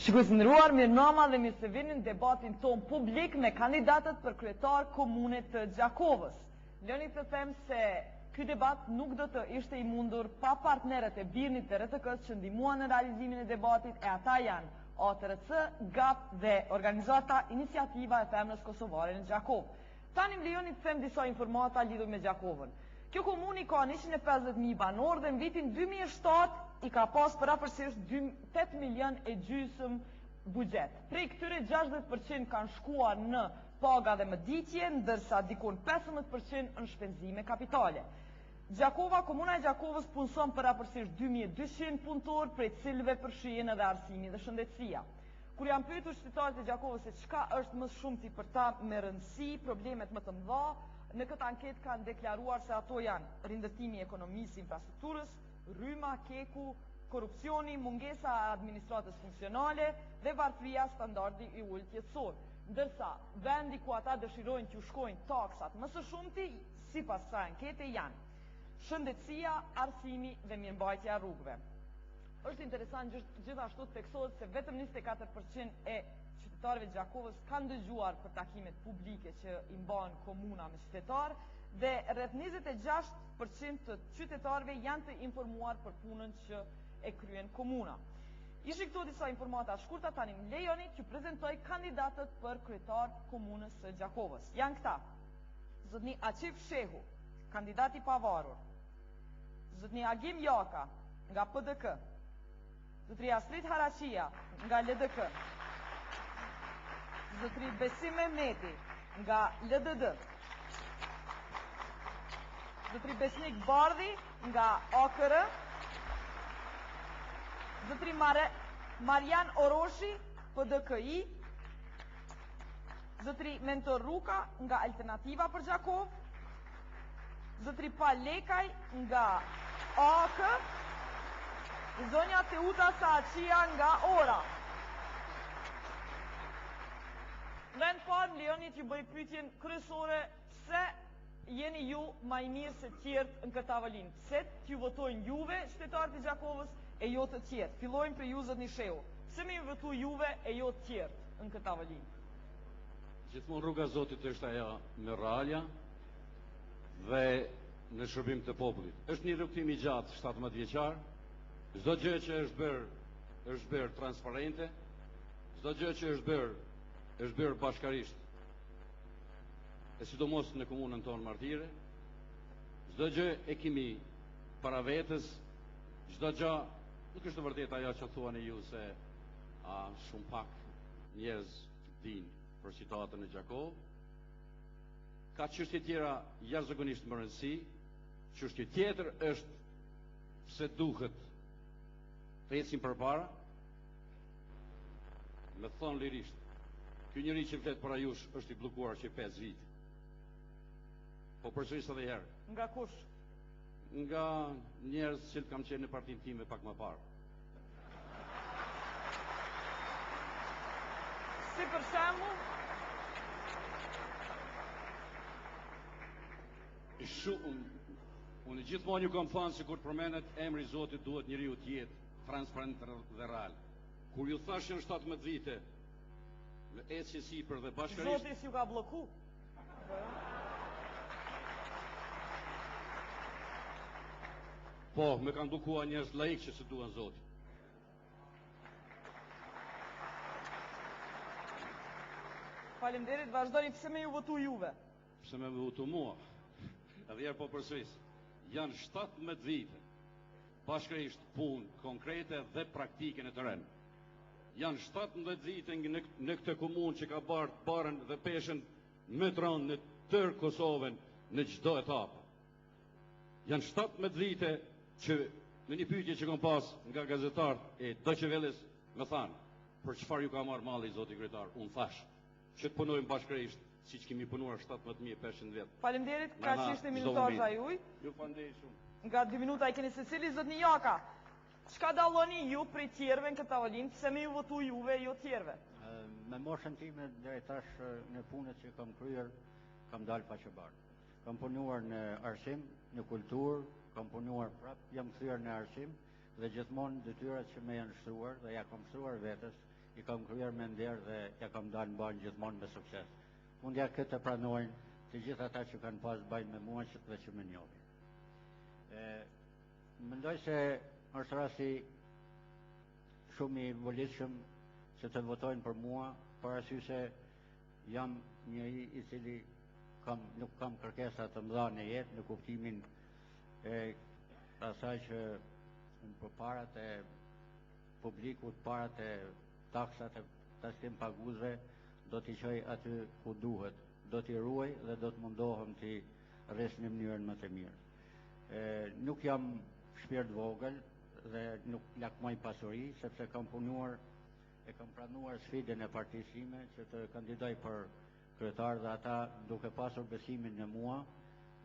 Shikues ndëruar, mirënama dhe mirë se vini në debatin ton publik me kandidatët për kryetar komune të Gjakovës. Lëni të them se ky debat nuk do të ishte i mundur pa partnerët e Birnit dhe RTK-s që ndihmuan në realizimin e debatit, e ata janë OTRC, GAP dhe organizata Iniciativa e Femrës Kosovare në Gjakovë. Tani më lejoni të them disa informata lidhur me Gjakovën. Kjo komuni ka 150.000 banor dhe në vitin 2007 i ka pas përafërsisht 8 milion e gjysmë buxhet. Prej këtyre 60% kanë shkuar në paga dhe mëditje, ndërsa dikon 15% në shpenzime kapitale. Gjakova, komuna e Gjakovës punson përafërsisht 2200 punëtor, prej cilëve përfshihen edhe arsimi dhe shëndetësia. Kur janë pyetur qytetarët e Gjakovës se çka është më shumti për ta me rëndësi, problemet më të mëdha, në këtë anketë kanë deklaruar se ato janë rindërtimi i ekonomisë, infrastrukturës, rryma, keku, korrupsioni, mungesa e administratës funksionale dhe varfëria standardi i ulët jetësor. Ndërsa vendi ku ata dëshirojnë që u shkojnë taksat më së shumti, sipas kësaj ankete janë shëndetësia, arsimi dhe mirëmbajtja e rrugëve. Është interesant gjithashtu të theksohet se vetëm 24% e qytetarëve të Gjakovës kanë dëgjuar për takimet publike që i mban komuna me qytetar dhe rreth 26% të qytetarëve janë të informuar për punën që e kryen komuna. Ishin këto disa informata shkurta, tani më lejoni që prezantoj kandidatët për kryetar komunës së Gjakovës. Janë këta: zotni Aqif Shehu, kandidat i pavarur; zotni Agim Jaka nga PDK; zotri Astrid Haraqia nga LDK; zotri Besim Mehmeti nga LDD; zotri Besnik Bardhi nga AKR; zotri Marian Oroshi, PDKI; zotri Mentor Ruka nga Alternativa për Gjakovë; zotri Palekaj nga AK; zonja Teuta Saaqia nga Ora. Në parë më lejoni t'ju bëj pyetjen kryesore: pse jeni ju më i mirë se të tjerët në këtë tavolinë? Pse t'ju votojnë juve qytetarët e Gjakovës e jo të tjerë? Fillojmë për ju, zotni Shehu. Pse më ju votu juve e jo të tjerët në këtë tavolinë? Gjithmonë rruga e Zotit është ajo me realja dhe në shërbim të popullit. Është një rrugtim i gjatë, 17 vjeçar. Çdo gjë që është bërë transparente, çdo gjë që është bërë bashkarisht, e sidomos në komunën tonë Martire. Çdo gjë e kemi para vetës, çdo gjë nuk është vërtet ajo që thuani ju se shumë pak njerëz dinë për situatën e Gjakovë. Ka çështje tjera jashtëzakonisht më rëndësi. Çështje tjetër është pse duhet të ecim përpara. Me thonë lirisht, ky njeri që flet para jush është i bllokuar që 5 vite. Po përsëris edhe herë. Nga kush? Nga njerëz që kam qenë në partinë time pak më parë. Si për shembull? Unë gjithmonë ju kam thënë se kur përmendet emri i Zotit duhet njeriu të jetë transparent dhe real. Kur ju thash në 17 vite në ecje sipër dhe bashkërisht, Zoti s'ju ka blloku. Po, me kanë bllokuar njerëz laik që se duan Zotin. Faleminderit, vazhdoni. Pse më ju votu juve? Pse më votu mua? Edhe herë po përsëris. Janë 17 vite bashkërisht punë konkrete dhe praktike në terren. Janë 17 vite në këtë komunë që ka barën dhe peshën metron në tërë Kosovën në çdo etapë. Janë 17 vite që në një pyetje që kam pas nga gazetarët e Deutsche Welles më thanë, për çfarë ju ka marrë malli zoti kryetar? Unë thash që të punojmë bashkërisht siç kemi punuar 17.500 vjet. Faleminderit, ka ishte minutazha juaj. Ju falenderoj shumë. Nga 2 minuta i keni secili. Zotni Jaka, çka dalloni ju prej tjerëve në këtë tavolinë? Pse më ju votu juve e jo tjerëve? Me moshën time deri tash në punët që kam kryer, kam dalë paqëbartë. Kam punuar në arsim, në kulturë, kam punuar prap, jam kthyer në arsim dhe gjithmonë detyrat që më janë shtruar dhe ja kam shtruar vetes i kam kryer me nder dhe ja kam dalë në banë gjithmonë me sukses. Fundja këtë pranojnë të gjithë ata që kanë pas bajnë me mua dhe që më njohin. Mendoj se është rasti shumë i volitshëm që të votojnë për mua, për arsye se jam njëri i cili nuk kam kërkesa të mëdha në jetë, në kuptimin e asaj që përparat e publikut, parat e taksat e takstim paguesve do t'i qoj aty ku duhet, do t'i ruaj dhe do të mundohem t'i rres në mënyrën më të mirë. Nuk jam shpirt vogël dhe nuk lakmoj pasuri, sepse kam punuar e kam pranuar sfidën e partisë time që të kandidoj për kryetar dhe ata duke pasur besimin në mua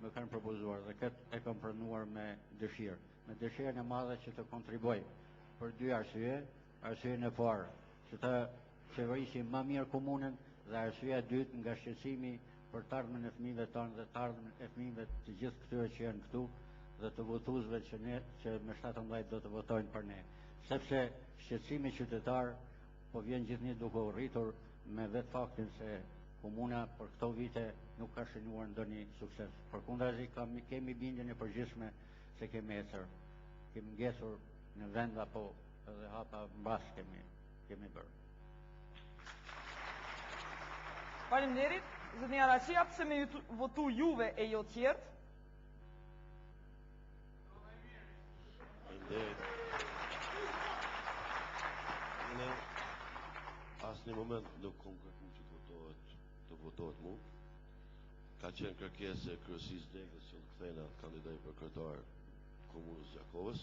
më kanë propozuar dhe këtë e kam pranuar me dëshirë. Me dëshirën e madhe që të kontriboj për dy arsye. Arsyeën e parë që të qeverisim më mirë komunën dhe arsyeja e dytë nga shqetësimi për të ardhmen e fëmijëve tonë dhe të ardhmen e fëmijëve të gjithë këtyre që janë këtu dhe të votuesve që me 17 do të votojnë për ne. Sepse shqetësimi qytetar po vjen gjithnjë duke u rritur me vetë faktin se komuna për këto vite nuk ka shënuar ndonjë sukses. Përkundrazi kemi bindjen e përgjithshme se kemi ecur, kemi ngecur në vend apo edhe hapa mbas kemi bërë. Faleminderit. Zotnia Raqia, pse me votu juve e jo tjerët? Në asë një moment nuk kom kërku që të votohet mu. Ka qenë kërkesë e kryesisë Degës që të kthejna kandidoj për kryetar komunës Gjakovës.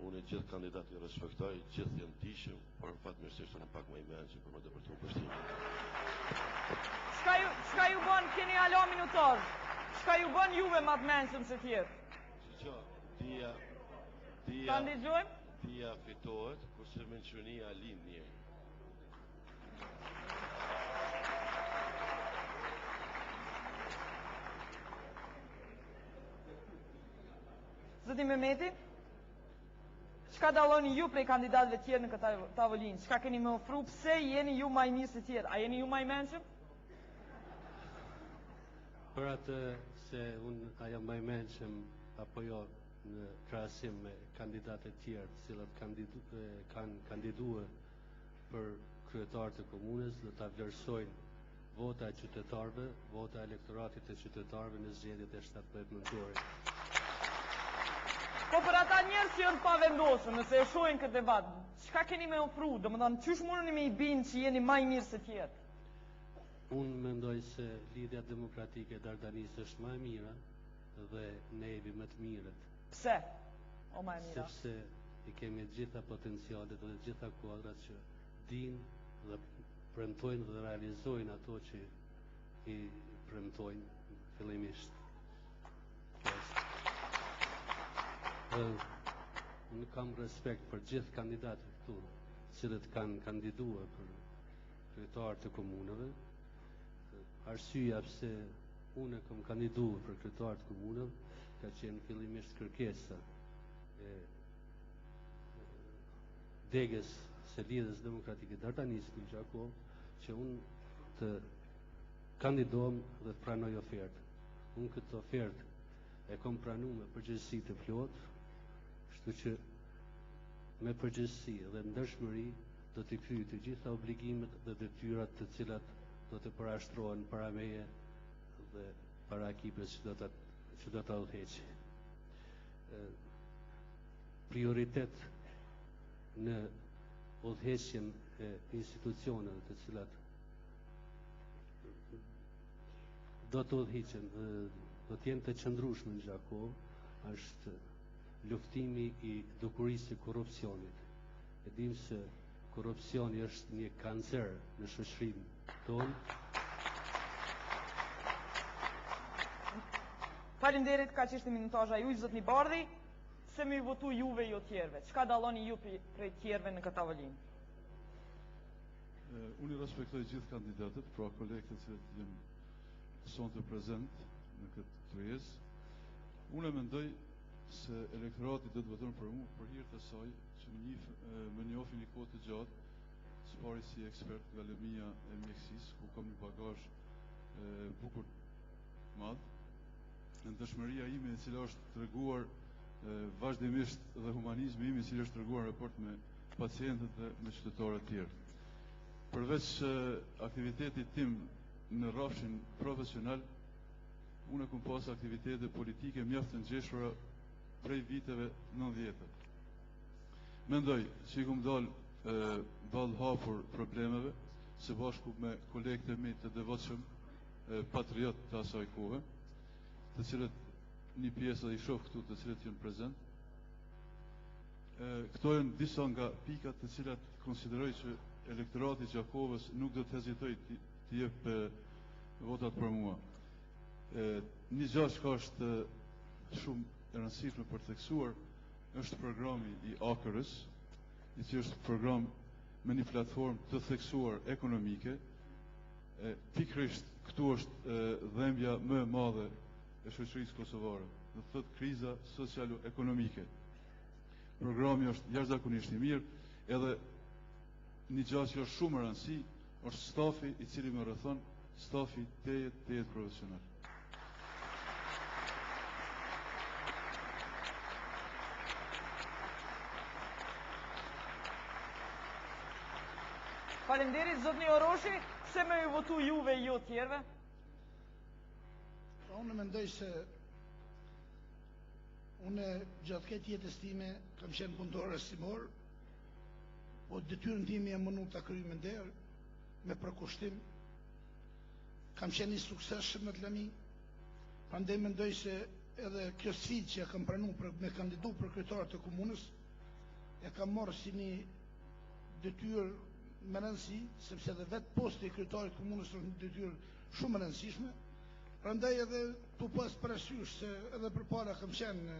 Unë e gjithë kandidat i respektoj, gjithë janë tishëm, por fatmirësisht unë pak më i mençur për më depërtuar përshtimin. Çka ju bën keni alo minutor? Çka ju bën juve më të mençur se tjerë? Kandidzojmë? Dia fitohet, kurse mençuria lind një. Zoti Mehmeti, çka dalloni ju prej kandidatëve të tjerë në këtë tavolinë? Çka keni më ofru? Pse jeni ju më i mirë se tjerë? A jeni ju më i mençur? Për atë se unë a jam më i mençëm apo jo në krahasim me kandidatët e tjerë, të cilët kanë kandiduar për kryetar të komunës, dhe ta vlerësojnë vota e qytetarëve, vota e elektoratit të qytetarëve në zgjedhjet e 17 nëntorit. Po për ata njerëz që janë pa vendosur, nëse e shohin këtë debat, çka keni më ofru? Domethënë, çysh mundeni me i bind që jeni më i mirë se tjerë? Unë mendoj se lidhja demokratike e Dardanisë është më e mira dhe ne jemi më të mirët. Pse? O më e mira. Sepse i kemi gjitha potencialet dhe gjitha kuadrat që dinë dhe premtojnë dhe realizojnë ato që i premtojnë fillimisht. Unë kam respekt për gjithë kandidatët këtu, cilët kanë kandiduar për kryetar të komunave. Arsyeja pse unë kam kandiduar për kryetar të komunave ka qenë fillimisht kërkesa e Degës së Lidhjes Demokratike Dardanisë në Gjakov që unë të kandidohem dhe të pranoj ofertë. Unë këtë ofertë e kom pranuar me përgjegjësi të plotë, kështu që me përgjegjësi dhe ndershmëri do të kryej të gjitha obligimet dhe detyrat të cilat do të parashtrohen para meje dhe para ekipit që do ta udhëheqë. Prioritet në udhëheqjen e institucioneve të cilat do të udhëhiqen, do të jenë të qëndrueshme në Gjakov është luftimi i dukurisë së korrupsionit. E dim se korrupsioni është një kancer në shoqërinë tonë. Faleminderit, ka qishtë minutazha juaj, zotni Bardhi. Se më votu juve jo tjerëve? Çka dalloni ju prej tjerëve në këtë tavolinë? Unë i respektoj gjithë kandidatët, pra kolegët që janë sonte prezent në këtë kryes. Unë e mendoj se elektorati do të voton për mua për hir të saj që më njohin një kohë të gjatë pari si ekspert nga lëmia e mjekësisë, ku kam një bagazh bukur madh. Në dëshmëria ime e cila është treguar vazhdimisht dhe humanizmi im i cili është treguar në raport me pacientët dhe me qytetarët tjerë. Përveç aktivitetit tim në rrafshin profesional, unë kam pas aktivitete politike mjaft të ngjeshura prej viteve 90. Mendoj që i kam dalë ballë hapur problemeve së bashku me kolegët e mi të devotshëm, patriot të asaj kohe, të cilët një pjesë dhe i shoh këtu të cilët janë prezent. Këto janë disa nga pikat të cilat konsideroj që elektorati i Gjakovës nuk do të hezitoj të jep votat për mua. Një gjë që është shumë e rëndësishme për të theksuar është programi i AKR-s, i cili është program me një platformë të theksuar ekonomike. Pikërisht këtu është dhembja më e madhe e shoqërisë kosovare, do të thotë kriza socialo-ekonomike. Programi është jashtëzakonisht i mirë, edhe një gjë që është shumë e rëndësishme është stafi i cili më rrethon, stafi tejet profesional. Faleminderit, zotni Oroshi, pse më ju votu juve jo tjerëve? Unë mendoj se unë gjatë këtë jetës time kam qenë punëtor arsimor, po detyrën time jam mundu ta kryej me nder, me përkushtim. Kam qenë i suksesshëm në të lëmi. Prandaj mendoj se edhe kjo sfidë që ja kam pranuar për me kandidu për kryetar të komunës, e kam marrë si një detyrë me rëndësi, sepse edhe vetë posti i kryetarit të komunës është një detyrë shumë e rëndësishme. Prandaj edhe tu pas parasysh se edhe përpara kam qenë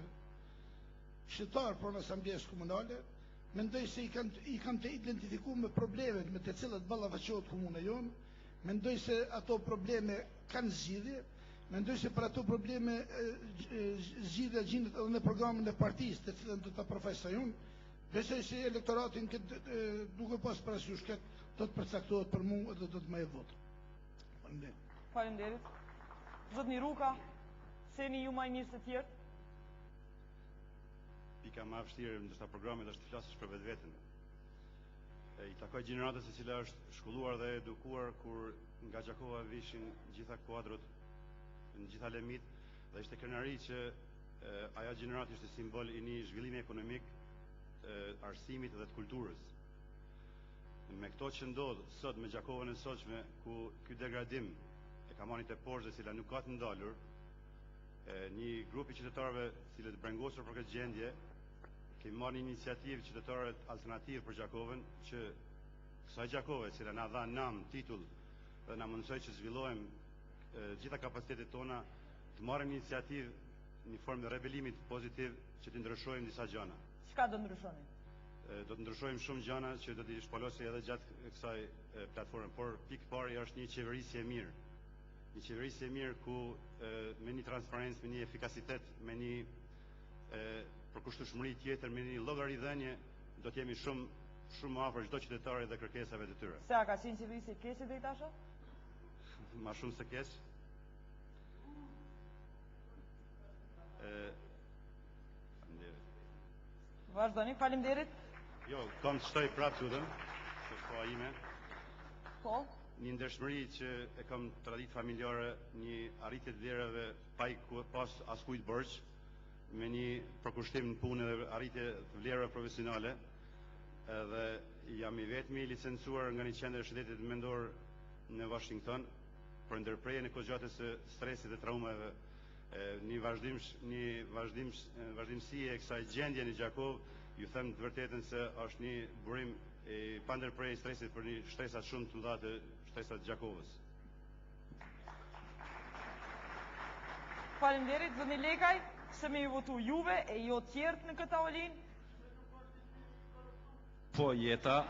qytetar për asamblesë komunale, mendoj se i kam të identifikuar me problemet me të cilat ballafaqohet komuna jonë, mendoj se ato probleme kanë zgjidhje, mendoj se për ato probleme zgjidhja gjendet edhe në programin e partisë të cilën do ta përfaqësoj unë. Besoj se elektoratin duke pas parasysh këtë do të përcaktohet për mua dhe do të më jep vot. Faleminderit. Zotni Ruka, seni ju më mirë se të tjerë? Pika më e vështirë ndoshta programit është të flasësh për vetveten. I takoj gjeneratës e cila është shkolluar dhe edukuar kur nga Gjakova vishin gjitha kuadrot, në gjitha lemit, dhe ishte krenari që ajo gjenerat ishte simbol i një zhvillimi ekonomik, arsimit dhe të kulturës. Me këto që ndodhë sot me Gjakovën e sotshme, ku ky degradim e ka marrë të poshtë dhe cila nuk ka të ndalur, një grupi qytetarëve cilët brengosur për këtë gjendje, kemi marrë një iniciativë qytetarët alternativë për Gjakovën, që kësaj Gjakove, cila na dha nam, titull, dhe na mundsoi që zhvillojmë gjitha kapacitetet tona, të marrim iniciativë një formë të rebelimit pozitiv që të ndryshojmë disa gjëra. Çka do ndryshoni? Do të ndryshojmë shumë gjëra që do t'i shpalosoj edhe gjatë kësaj platforme, por pikë pari është një qeverisje e mirë. Një qeverisje e mirë ku me një transparencë, me një efikasitet, me një përkushtueshmëri tjetër, me një llogaridhënie, do të jemi shumë afër çdo qytetari dhe kërkesave të tyre. Se a ka qenë qeverisje e keqe deri tash? Ma shumë se keq. Vazhdoni, faleminderit. Jo, kam të shtoj prapë tutën, se shkoa ime. Po? Një ndershmëri që e kam traditë familjare, një arritje të vlerave pa i pas askujt borxh, me një përkushtim në punë dhe arritje të vlerave profesionale, dhe jam i vetmi licencuar nga një qendër shëndetit mendor në Washington për ndërprerjen e kozgjatës së stresit dhe traumave. Një vazhdimësi e kësaj gjendje në Gjakovë, ju them të vërtetën se është një burim i pa ndërprerje stresit për një shtresat shumë të mëdha të shtresat Gjakovës. Faleminderit, zotni Lekaj, se me ju votu juve e jo tjerët në këtë tavolin. Po jeta.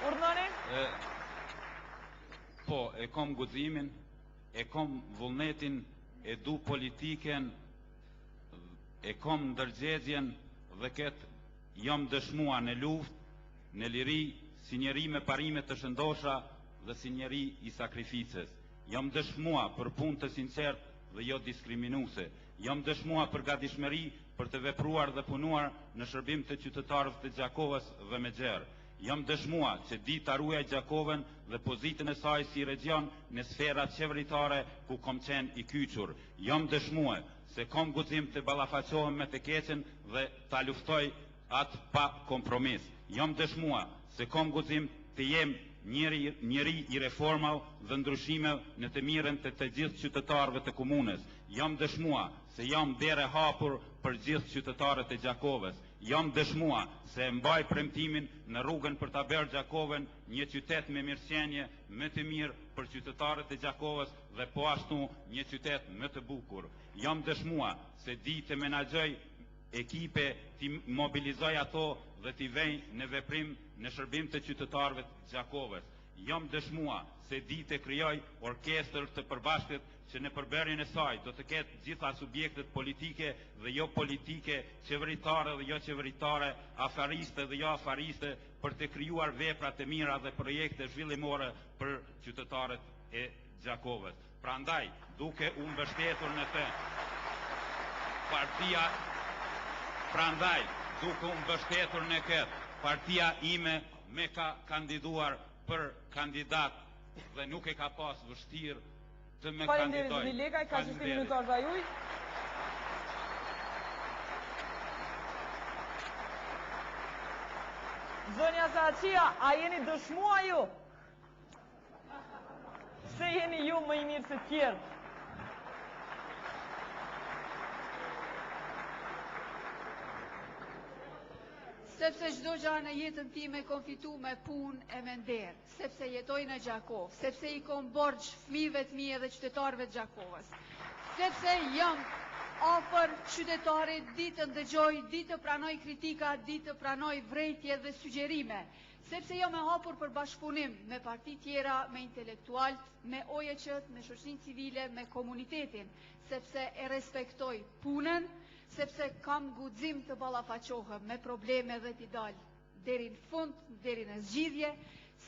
Urnani? Po, e kam guximin e kom vullnetin, e du politiken, e kom ndërgjegjen dhe këtë jam dëshmua në luft, në liri, si njeri me parime të shëndosha dhe si njeri i sakrificës. Jam dëshmua për punë të sinqert dhe jo diskriminuese. Jam dëshmua për gatishmëri për të vepruar dhe punuar në shërbim të qytetarëve të Gjakovës dhe me gjerë. Jam dëshmua që di ta ruaj Gjakovën dhe pozitën e saj si region në sferat qeveritare ku kom qenë i kyçur. Jam dëshmua se kom guxim të ballafaqohem me të keqen dhe ta luftoj atë pa kompromis. Jam dëshmua se kom guxim të jem njeri i reformave dhe ndryshimeve në të mirën të gjithë qytetarëve të komunës. Jam dëshmua se jam derë hapur për gjithë qytetarët e Gjakovës. Jam dëshmua se mbaj premtimin në rrugën për ta bërë Gjakovën një qytet me mirëqenie, më të mirë për qytetarët e Gjakovës dhe po ashtu një qytet më të bukur. Jam dëshmua se di të menaxhoj ekipe, ti mobilizoj ato dhe ti vej në veprim në shërbim të qytetarëve të Gjakovës. Jam dëshmua se di të krijoj orkestër të përbashkët që në përbërjen e saj do të ketë gjitha subjektet politike dhe jo politike, qeveritare dhe jo qeveritare, afariste dhe jo afariste, për të krijuar vepra të mira dhe projekte zhvillimore për qytetarët e Gjakovës. Prandaj, duke u mbështetur në të, partia ime me ka kandiduar për kandidat dhe nuk e ka pas vështirë të me kandidoj. Faleminderit Legaj, ka 6 minuta za juj. Zonja Saqia, a jeni dëshmua ju? Se jeni ju më i mirë se tjerë? Sepse çdo gjë në jetën time kom fitu me punë e me nder, sepse jetoj në Gjakovë, sepse i kom borxh fëmijëve të mi dhe qytetarëve të Gjakovës, sepse jam afër qytetarit, ditë të ndëgjoj, ditë të pranoj kritika, ditë të pranoj vërejtje dhe sugjerime, sepse jam e hapur për bashkëpunim me parti tjera, me intelektualt, me OJQ-t, me shoqërinë civile, me komunitetin, sepse e respektoj punën, sepse kam guxim të ballafaqohem me probleme dhe t'i dal deri në fund, deri në zgjidhje,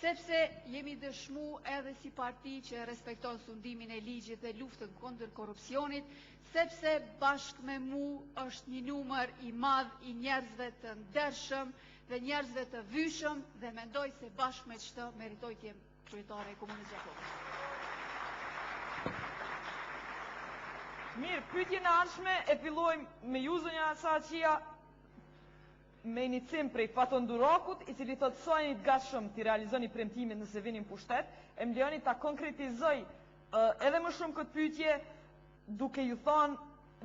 sepse jemi dëshmu edhe si parti që respekton sundimin e ligjit dhe luftën kundër korrupsionit, sepse bashkë me mu është një numër i madh i njerëzve të ndershëm dhe njerëzve të vyshëm dhe mendoj se bashkë me çdo meritoj të jem kryetare e Komunës Gjakovës. Mirë, pyetjen e ardhshme e fillojmë me ju zonja Saqia me inicim prej Faton Durakut, i cili thotë sa jeni të gatshëm të realizoni premtimin nëse vini në pushtet, e më lejoni ta konkretizoj edhe më shumë këtë pyetje duke ju thënë,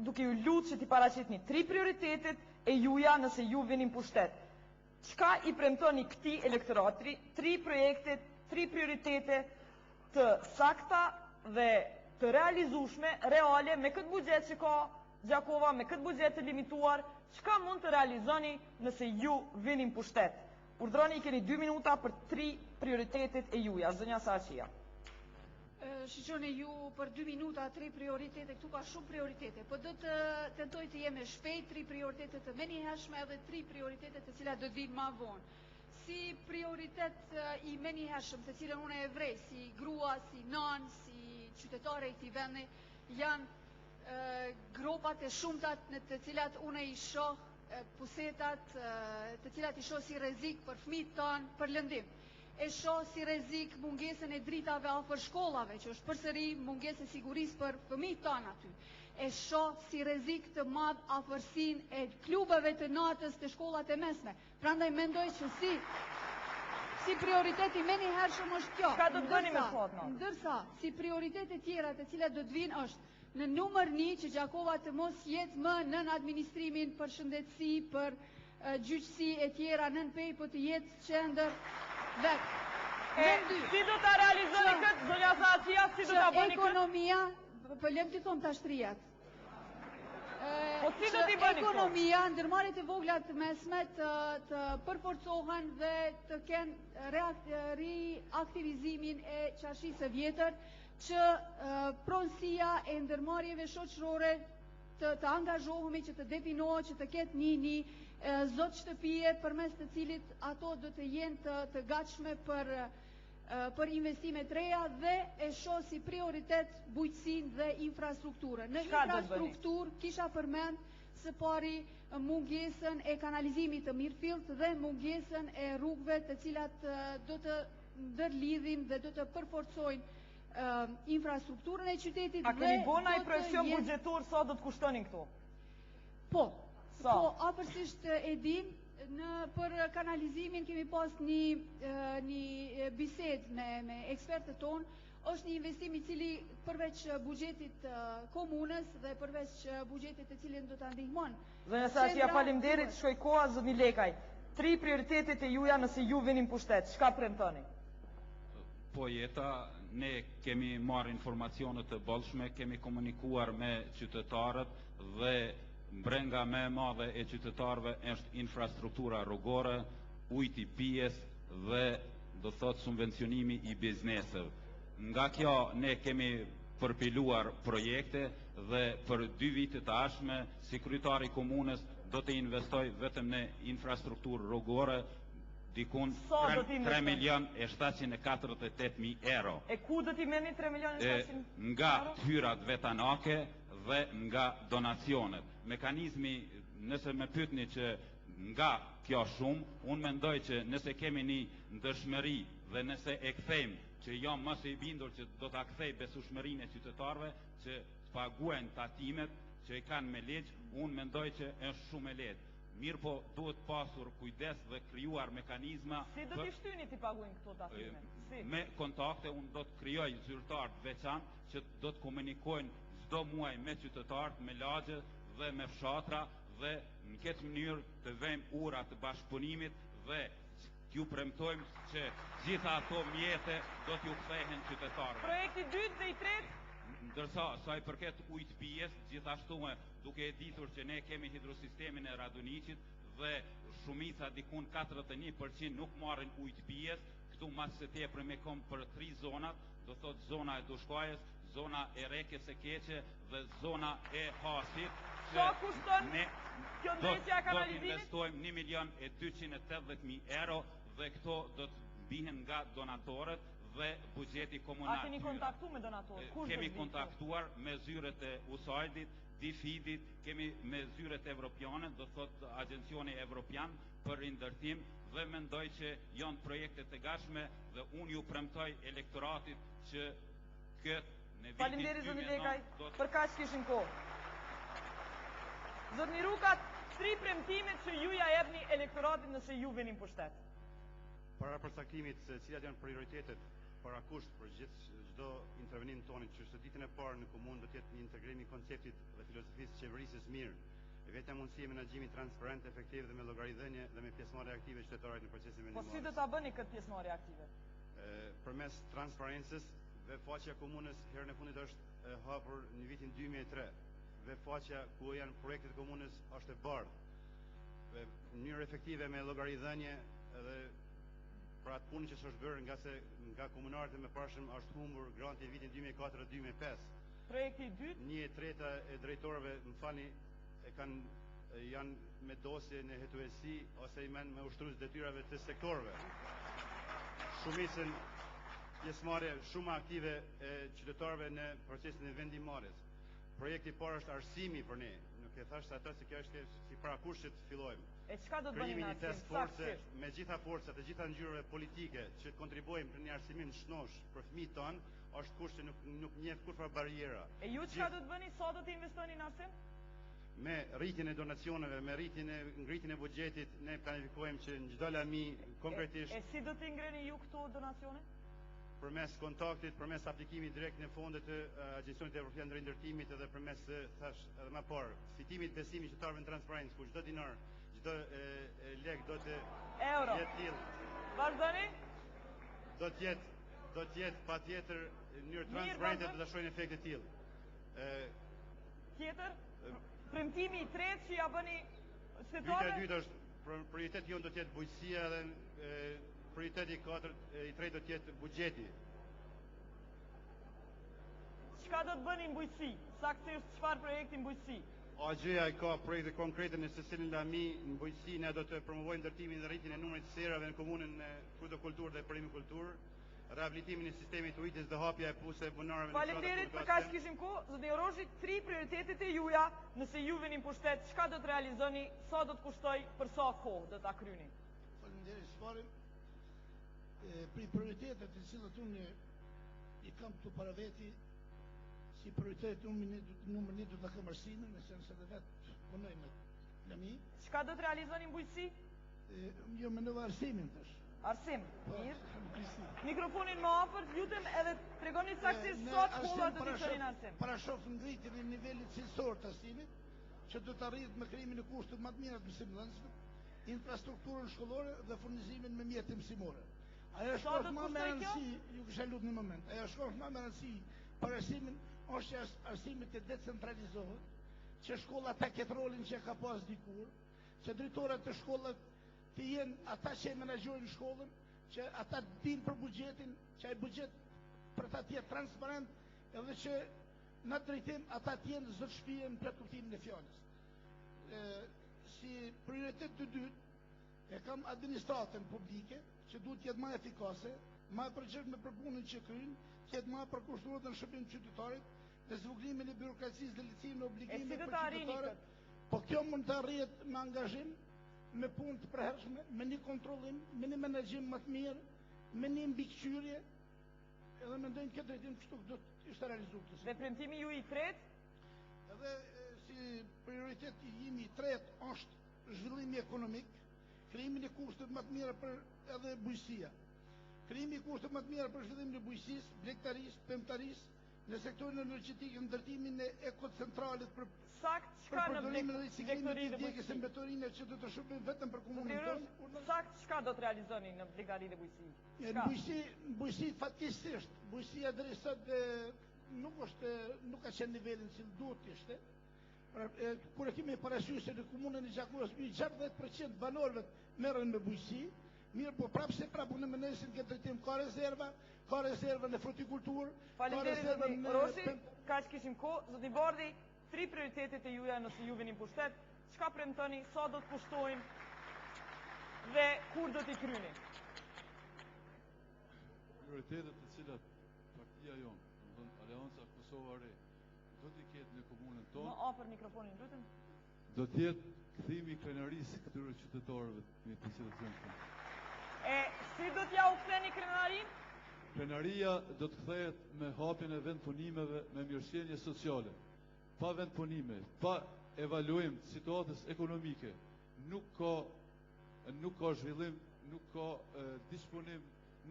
duke ju lutur që t'i paraqitni 3 prioritetet e juja nëse ju vini në pushtet. Çka i premtoni këtij elektorati? 3 projekte, 3 prioritete të sakta dhe të realizueshme, reale, me këtë buxhet që ka Gjakova, me këtë buxhet të limituar, çka mund të realizoni nëse ju vini në pushtet? Urdhroni, keni 2 minuta për 3 prioritetet e juja, zonja Saqia. Shiqoni ju për 2 minuta 3 prioritete, këtu ka shumë prioritete, po do të tentoj të jem e shpejt, 3 prioritete të menjëhershme edhe 3 prioritete të cilat do të vinë më vonë. Si prioritet i menjëhershëm, të cilën unë e vrej, si grua, si nan, si qytetare i këtij vendi, janë gropat e shumtat në të cilat unë i shoh pusetat, të cilat i shoh si rrezik për fëmijët tanë për lëndim. E shoh si rrezik mungesën e dritave afër shkollave, që është përsëri mungesë e sigurisë për fëmijët tanë aty. E shoh si rrezik të madh afërsinë e klubeve të natës të shkollat e mesme. Prandaj mendoj që si prioriteti më i hershëm është kjo. Ka do të bëni me shkollën? Ndërsa si prioritete tjera të cilat do të vinë është në numër 1 që Gjakova të mos jetë më nën administrimin për shëndetësi, për gjyqësi e tjera nën pej, po të jetë qendër vetë. Si do ta realizoni këtë, zonja Saqia, si do ta bëni këtë? Ekonomia, po lëm të them tashtrijat. Po si do t'i bëni këto? Ekonomia, ndërmarrjet e vogla të mesme të përforcohen dhe të kenë riaktivizimin e qashisë së vjetër, që pronësia e ndërmarrjeve shoqërore të angazhohemi, që të definohet, që të ketë një zot shtëpie përmes të cilit ato do të jenë të gatshme për investime të reja dhe e shoh si prioritet bujqësinë dhe infrastrukturën. Në infrastrukturë kisha përmend së pari mungesën e kanalizimit të mirëfillt dhe mungesën e rrugëve të cilat do të ndërlidhin dhe do të përforcojnë infrastrukturën e qytetit. A keni bona i projekcion buxhetor sa do të kushtonin këtu? Po, apërsisht e dim, për kanalizimin kemi pas një bised me ekspertët tonë, është një investim i cili përveç buxhetit komunës dhe përveç buxhetit të cilin do të ndihmon. Zonja Sashia, faleminderit, shkoj koha, zotni Lekaj. 3 prioritetet e juja nëse ju vinin pushtet, çka premtoni? Po jeta, ne kemi marrë informacionet të bollshme, kemi komunikuar me qytetarët dhe mbrenga me madhe e qytetarëve është infrastruktura rrugore, ujiti pijes dhe do thot subvencionimi i bizneseve. Nga kjo ne kemi përpiluar projekte dhe për 2 vite të ardhshme si kryetari i komunës do të investoj vetëm në infrastrukturë rrugore dikun 3.748.000 euro. E ku do t'i merrni 3.700.000 euro? Nga hyrat vetanake dhe nga donacionet. Mekanizmi, nëse me pyetni që nga kjo shumë, unë mendoj që nëse kemi një ndëshmëri dhe nëse e kthejmë që jam mëse i bindur që do t'a kthej besueshmërinë e qytetarëve që paguajnë tatimet që i kanë me ligj, unë mendoj që është shumë e lehtë. Mirë po duhet pasur kujdes dhe krijuar mekanizma. Si do t'i shtyni t'i paguajnë këto tatime? Me kontakte unë do të krijoj zyrtar të veçantë që do të komunikojnë çdo muaj me qytetarët, me lagje dhe me fshatra dhe në këtë mënyrë të vëjmë ura të bashkëpunimit dhe t'ju premtojmë që gjitha ato mjete do t'ju kthehen qytetarëve. Projekti 2 dhe i 3? Ndërsa sa i përket ujit pijes, gjithashtu duke e ditur që ne kemi hidrosistemin e Raduniqit dhe shumica dikun 41% nuk marrin ujt pijes, këtu mas së tepër me kom për 3 zonat, do thot zona e Dushkajës, zona e Rekës së Keqe dhe zona e Hasit. Sa kushton kjo ndërtja e kanalizimit? Do të investojmë 1.280.000 euro dhe këto do të bihen nga donatorët dhe buxheti komunal. A keni kontaktuar me donatorët? Kemi kontaktuar me zyret e USAID-it, DFID-it, kemi me zyret evropiane, do thot Agencioni Evropian për ndërtim dhe mendoj që janë projekte të gatshme dhe unë ju premtoj elektoratit që këtë në vitin 2009 Faleminderit zotni Lekaj, për kaq kishim kohë. Zotni Rukat, 3 premtimet që ju ja jepni elektoratit nëse ju vinin pushtet. Para përcaktimit se cilat janë prioritetet para kusht për çdo intervenim tonë, që së ditën e parë në komunë do të jetë një integrim i konceptit dhe filozofisë qeverisjes mirë, e vetëm mundësi e menaxhimit transparent, efektiv dhe me llogaridhënie dhe me pjesëmarrje aktive qytetarit në procesin vendimor. Po si do ta bëni këtë pjesëmarrje aktive? Përmes transparencës, vefaqja komunës herën e fundit është hapur në vitin 2003. Vefaqja ku janë projektet e komunës është e bardhë. Në mënyrë efektive me llogaridhënie edhe për atë punë që është bërë nga komunarët e mëparshëm është humbur granti vitin 2004-2005. Projekti i dytë? 1/3 e drejtorëve, më falni, janë me dosje në hetuesi ose i men me ushtrues detyrave të sektorëve. Shumicën pjesëmarrje shumë aktive e qytetarëve në procesin e vendimmarrjes. Projekti i parë është arsimi për ne. Nuk e thash se ato se kjo është si parakush që të fillojmë. E çka do të bëni në arsim? Me gjitha forcat, e gjitha ngjyrave politike që kontribuojmë për një arsimim shnosh për fëmijët tonë, është kusht që nuk njeh kurrë barriera. E ju çka do të bëni, sa do të investoni në arsim? Me rritjen e donacioneve, me ngritjen e buxhetit, ne planifikojmë që në çdo lami konkretisht. E si do të ngreni ju këto donacione? Përmes kontaktit, përmes aplikimit direkt në fondet të Agjencionit Evropian të Rindërtimit edhe përmes thash edhe më parë, fitimit besimit qytetarëve në transparencë, ku çdo dinar, çdo lek do të jetë tillë. Vazhdoni? Do të jetë patjetër në mënyrë transparente të dashojnë efekte të tillë. Tjetër? Premtimi i tretë që ja bëni Pyetja e stetare? dytë është prioriteti jonë do të jetë bujqësia dhe prioriteti i tretë do të jetë buxheti. Çka do të bëni në bujqësi? Saktësisht çfarë projekti në bujqësi? AG-ja ka projekte konkrete në sesilin Lami në bujqësi, ne do të promovojmë ndërtimin dhe rritjen e numrit të serave në komunën e Frutikulturë dhe Perimikulturë, rehabilitimin e sistemit të ujitjes dhe hapja e puseve bunarëve në Faleminderit, për kaq kishim kohë. Zoti Roshi, 3 prioritetet e juaja, nëse ju vini në pushtet, çka do të realizoni, sa do të kushtoj, për sa kohë do ta kryeni? Faleminderit çfarë? Për prioritetet të cilat unë i kam këtu para veti, si prioritet numër 1 do ta kam arsimin, në sens se vetë punoj me Lami. Çka do të realizoni në bujqësi? Jo mendova arsimin tash. Arsim, mirë. Mirë. Mikrofonin më afër, lutem, edhe tregoni saktësisht sa të kolla do të shkojnë në arsim. Parashof ngritjen e nivelit cilësor të arsimit, që do të arrihet me krijimin e kushtet më të mira të mësimdhënësve, infrastrukturën shkollore dhe furnizimin me mjete mësimore. Ajo shkon më me rëndësi, ju kisha lutur një moment. Ajo shkon më me rëndësi për arsimin, është që arsimi të decentralizohet, që shkolla ta ketë rolin që ka pas dikur, që drejtorët të shkollat të jenë ata që e menaxhojnë shkollën, që ata dinë për buxhetin, që ai buxhet për ta të jetë transparent, edhe që në drejtim ata të jenë zot shtëpia në plot kuptimin e fjalës. Si prioritet të dytë e kam administratën publike, që duhet të jetë më efikase, më e përgjithshme për punën që kryejnë, që jetë më përkushtuar në shërbim qytetarit, në zvogëlimin e birokracisë dhe lehtësimin e obligimeve për qytetarët. Po kjo mund të arrihet me angazhim, me punë të përhershme, me një kontrollim, me një menaxhim më të mirë, me një mbikëqyrje, edhe mendojnë këtë drejtim kështu do të ishte realizuar. Dhe premtimi ju i tretë? Edhe si prioritet i tretë është zhvillimi ekonomik, krijimi i kushtet më të mira për edhe bujqësia. Krijimi i kushtet më të mira për zhvillimin e bujqësisë, blegtarisë, pemtarisë, në sektorin energjetik, ndërtimin e ekocentralit për çka në blegtari dhe bujqësi, mbeturinë që do të shërbejnë vetëm për komunën tonë. Sakt çka do të realizoni në blegtari dhe bujqësi? Në bujqësi fatkeqësisht, bujqësia deri sot nuk ka qenë nivelin që duhet të ishte. Kur e kemi parasysh se në komunën e Gjakovës 60% banorëve merren me bujqësi, mirë, po prapë në menesin këtë drejtim ka rezerva në frutikulturë, ka rezerva në... Roshi, kaq kishim kohë, zoti Bardhi, 3 prioritetet e juaja nëse ju vini në pushtet, çka premtoni, sa do të kushtojnë dhe kur do t'i kryeni? Prioritetet të cilat partia jonë, Aleanca Kosova Re, do t'i ketë në komunën tonë. Më afër mikrofonin, lutem. Do t'jetë kthimi i krenarisë këtyre qytetarëve me të cilët janë këtu. E si do t'ja u ktheni krenarin? Krenaria do të kthehet me hapjen e vendpunimeve me mirëqenie sociale. Pa vendpunime, pa evaluim të situatës ekonomike, nuk ka zhvillim, nuk ka disponim,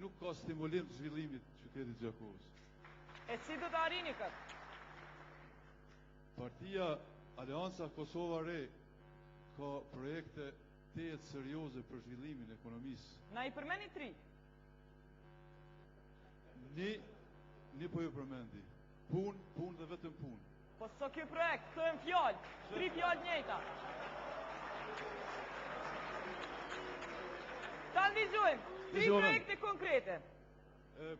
nuk ka stimulim të zhvillimit të qytetit Gjakovës. E si do të arrini këtë? Partia Aleanca Kosova Re ka projekte të jetë serioze për zhvillimin e ekonomisë. Na i përmeni 3? Një po ju përmendi. Punë dhe vetëm punë. Po së kjo projekt, të e më fjallë, 3 fjallë njëta. Ta në vizhojmë, 3 projekte konkrete.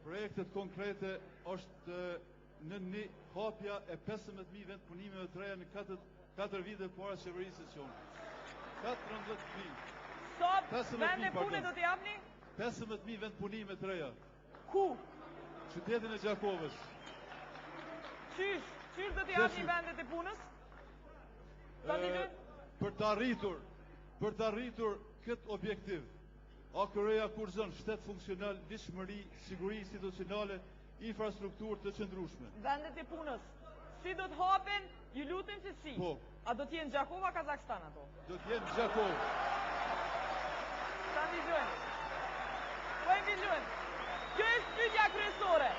Projektet konkrete është në një hapja e 15.000 vend punimeve të reja në 4 vite para qeverisë së qonë. 14.000. Sa vende pune do t'i japni? 15.000 vend punime të reja. Ku? Qytetin e Gjakovës. Qysh do t'i japni vendet e punës? Për të arritur këtë objektiv, AKR-ja kurzon shtet funksional, lishmëri, siguri institucionale, infrastrukturë të qëndrueshme. Vendet e punës, si do të hapen, ju lutem se si? Po. A do t'jenë Gjakova, Kazakstan ato? Do t'jenë Gjakovë. Ta vizhojmë. Po e vizhojmë. Kjo është pyetja kryesore.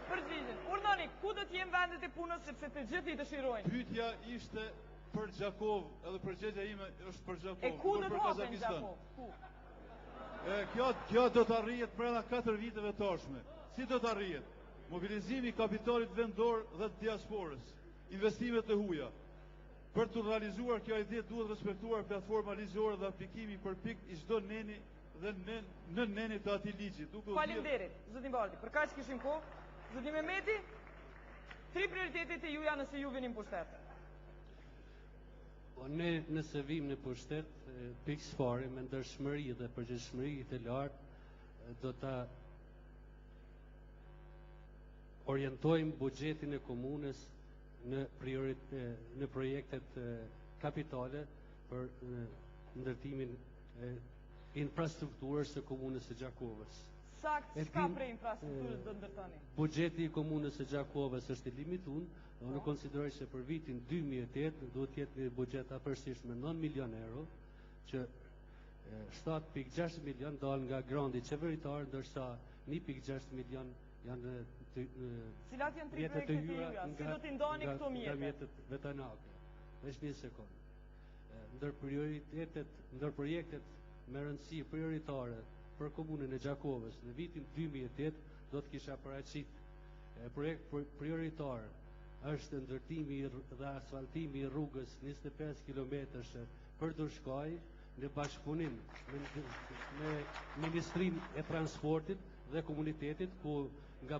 Përgjigjen. Urdhoni, ku do t'jenë vendet e punës sepse të gjithë i dëshirojnë? Pyetja ishte për Gjakovë, edhe përgjigjja ime është për Gjakovë. E ku do të hapen Gjakovë? Ku? Kjo do të arrijet brenda 4 viteve të ardhshme. Si do të arrijet? mobilizimi i kapitalit vendor dhe të diasporës, investimet e huaja. Për të realizuar kjo ide duhet respektuar platforma ligjore dhe aplikimi përpik i çdo neni dhe në neni të atij ligji. Faleminderit, zoti Baldi. Për kaq kishim kohë. Zoti Mehmeti, 3 prioritetet e juja nëse ju vini në pushtet. Po ne nëse vim në pushtet, pikë fare me ndershmëri dhe përgjegjësi të lartë do ta orientojmë buxhetin e komunës në projektet kapitale për ndërtimin e infrastrukturës së komunës së Gjakovës. Sakt, çka prej infrastrukturës do ndërtoni? Buxheti i komunës së Gjakovës është i limituar, unë konsideroj se për vitin 2008 duhet të jetë një buxhet afërsisht me 9 milion euro, që 7.6 milion dalë nga grandi qeveritar, ndërsa 1.6 milion janë cilat janë 3 projektet e juja? Si do t'i ndani këto mjete? Nga mjetet vetanake. Veç një sekond. Ndër projektet me rëndësi prioritare për komunën e Gjakovës në vitin 2008 do të kisha paraqit projekt prioritar është ndërtimi dhe asfaltimi i rrugës 25 kilometrëshe për Durrshkaj në bashkëpunim me Ministrinë e Transportit dhe komunitetit, ku nga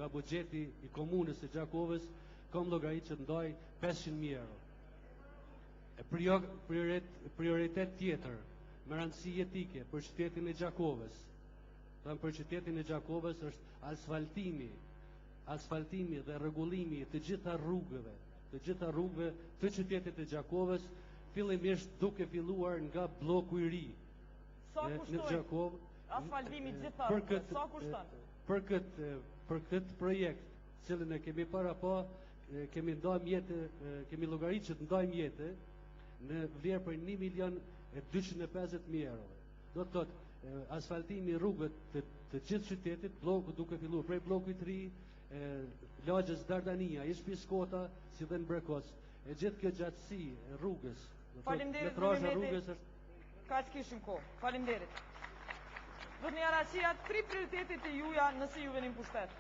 buxheti i komunës së Gjakovës kam llogaritë që ndaj 500.000 euro. Prioritet tjetër me rëndësi jetike për qytetin e Gjakovës. Për qytetin e Gjakovës është asfaltimi dhe rregullimi të gjitha rrugëve të qytetit e Gjakovës, fillimisht duke filluar nga bloku i ri. Sa kushton asfaltimi gjitha rrugëve? Sa kushton? Për këtë projekt, cilën e kemi para pa, kemi llogaritë që të ndajmë jetë në vlerë për 1.250.000 euro. Do të thotë asfaltimi i rrugëve të gjithë qytetit, duke filluar prej blokut të ri, lagjës Dardania, ish Piskota, si dhe në Brekos, e gjithë kjo gjatësi e rrugës. Faleminderit, rrugës është kaq kishim kohë. Faleminderit. Do të Araqia, 3 prioritetet e juja nëse ju vini në pushtet.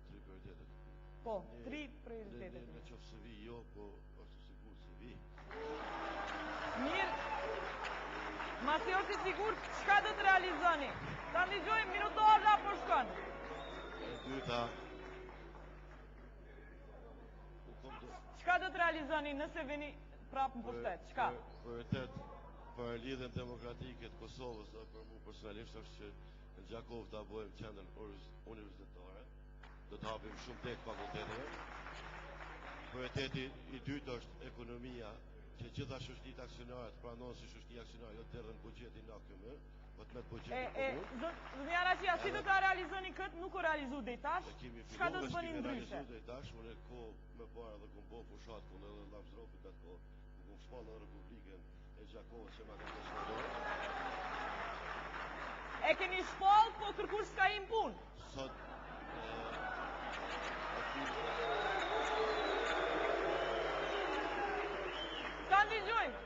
3 prioritetet. Po, 3 prioritetet. Në qoftë se vi jo, po është sigur se vi. Mirë. Masi është i sigurt, çka do të realizoni? Ta ndëgjojmë minutazha apo shkon? E dyta. Çka do të realizoni nëse vini prapë në pushtet? Çka? Prioritet për lidhjen demokratike të Kosovës dhe për mua personalisht është që në Gjakovë ta bëjmë qendrën universitare. Do të hapim shumë tek fakulteteve. Prioriteti i dytë është ekonomia, që gjitha shoqëritë aksionare të pranojnë si shoqëri aksionare, jo të derdhen buxhetin na këmbë, po të met buxhetin komun. Zoti Araqia, si do ta realizoni këtë? Nuk u realizoi deri tash. Çka do të bëni ndryshe? Deri tash, unë kohë më parë edhe kum bëu fushat ku edhe Lavzropi atë kohë, ku shpallën Republikën e Gjakovës që ma kanë dëshmëruar. E keni shpall, po kërkush s'ka im punë. Sot ta ndëgjojmë.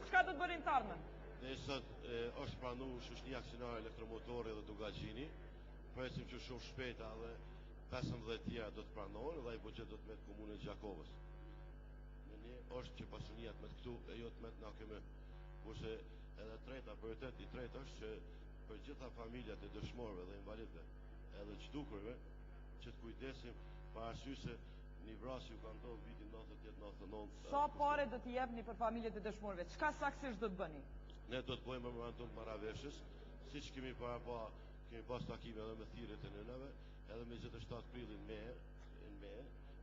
Çka do të bëni të ardhmen? Ne sot është pranuar shoqëria aksionare Elektromotori dhe Dugaxhini. Presim që shumë shpejt edhe 15 tjera do të pranohen dhe ai buxhet do të met komunën e Gjakovës. Ne është që pasunia të met këtu e jo të met na këmbë. Kurse edhe treta, prioriteti i tretë është që për gjitha familjet e dëshmorëve dhe invalidëve, edhe çdukurve, që të kujdesim para arsyes se një vrasje u ka ndodhur vitin 98-99. Sa pare do t'i jepni për familjet e dëshmorëve? Çka saktësisht do të bëni? Ne do të bëjmë memorandum marrëveshjes, siç kemi kemi pas takime edhe me thirrjet e nënave, edhe me 27 prillin me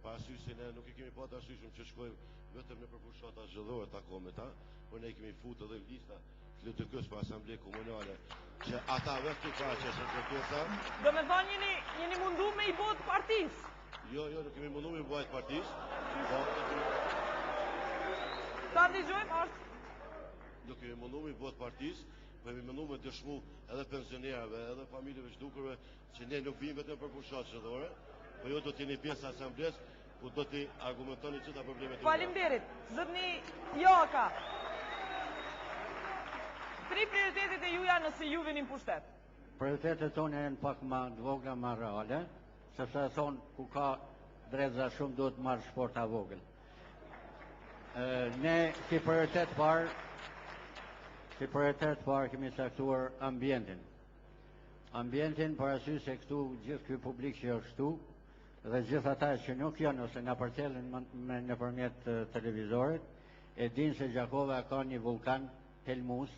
para arsyes se ne nuk i kemi pa dashur që shkojmë vetëm në përfshata zgjedhore takojmë me ta, por ne kemi futur edhe lista të LTK-s për asamble komunale, që ata vetë faqen kërkesa. Do me thonë jeni mundu me i bot partisë. Jo, nuk kemi mundu me i bot partisë. Ta ndëgjojmë është? Nuk kemi mundu me i bot partisë, po kemi mundu me dëshmu edhe pensionerëve, edhe familjeve çdukurve, që ne nuk vijmë vetëm për fushat zgjedhore, po jo do të jeni pjesë asambles ku do të argumentoni gjitha problemet. Faleminderit. Zotni Joka. 3 prioritetet e juja nëse ju vini në pushtet. prioritetet tona janë pak më të vogla, më reale, sepse thonë ku ka dreza shumë duhet marrë shporta vogël. Ne si prioritet parë kemi caktuar ambientin. Ambientin parasysh se këtu gjithë ky publik që është këtu dhe gjithë ata që nuk janë ose na përcjellen nëpërmjet televizorit, e dinë se Gjakova ka një vulkan helmus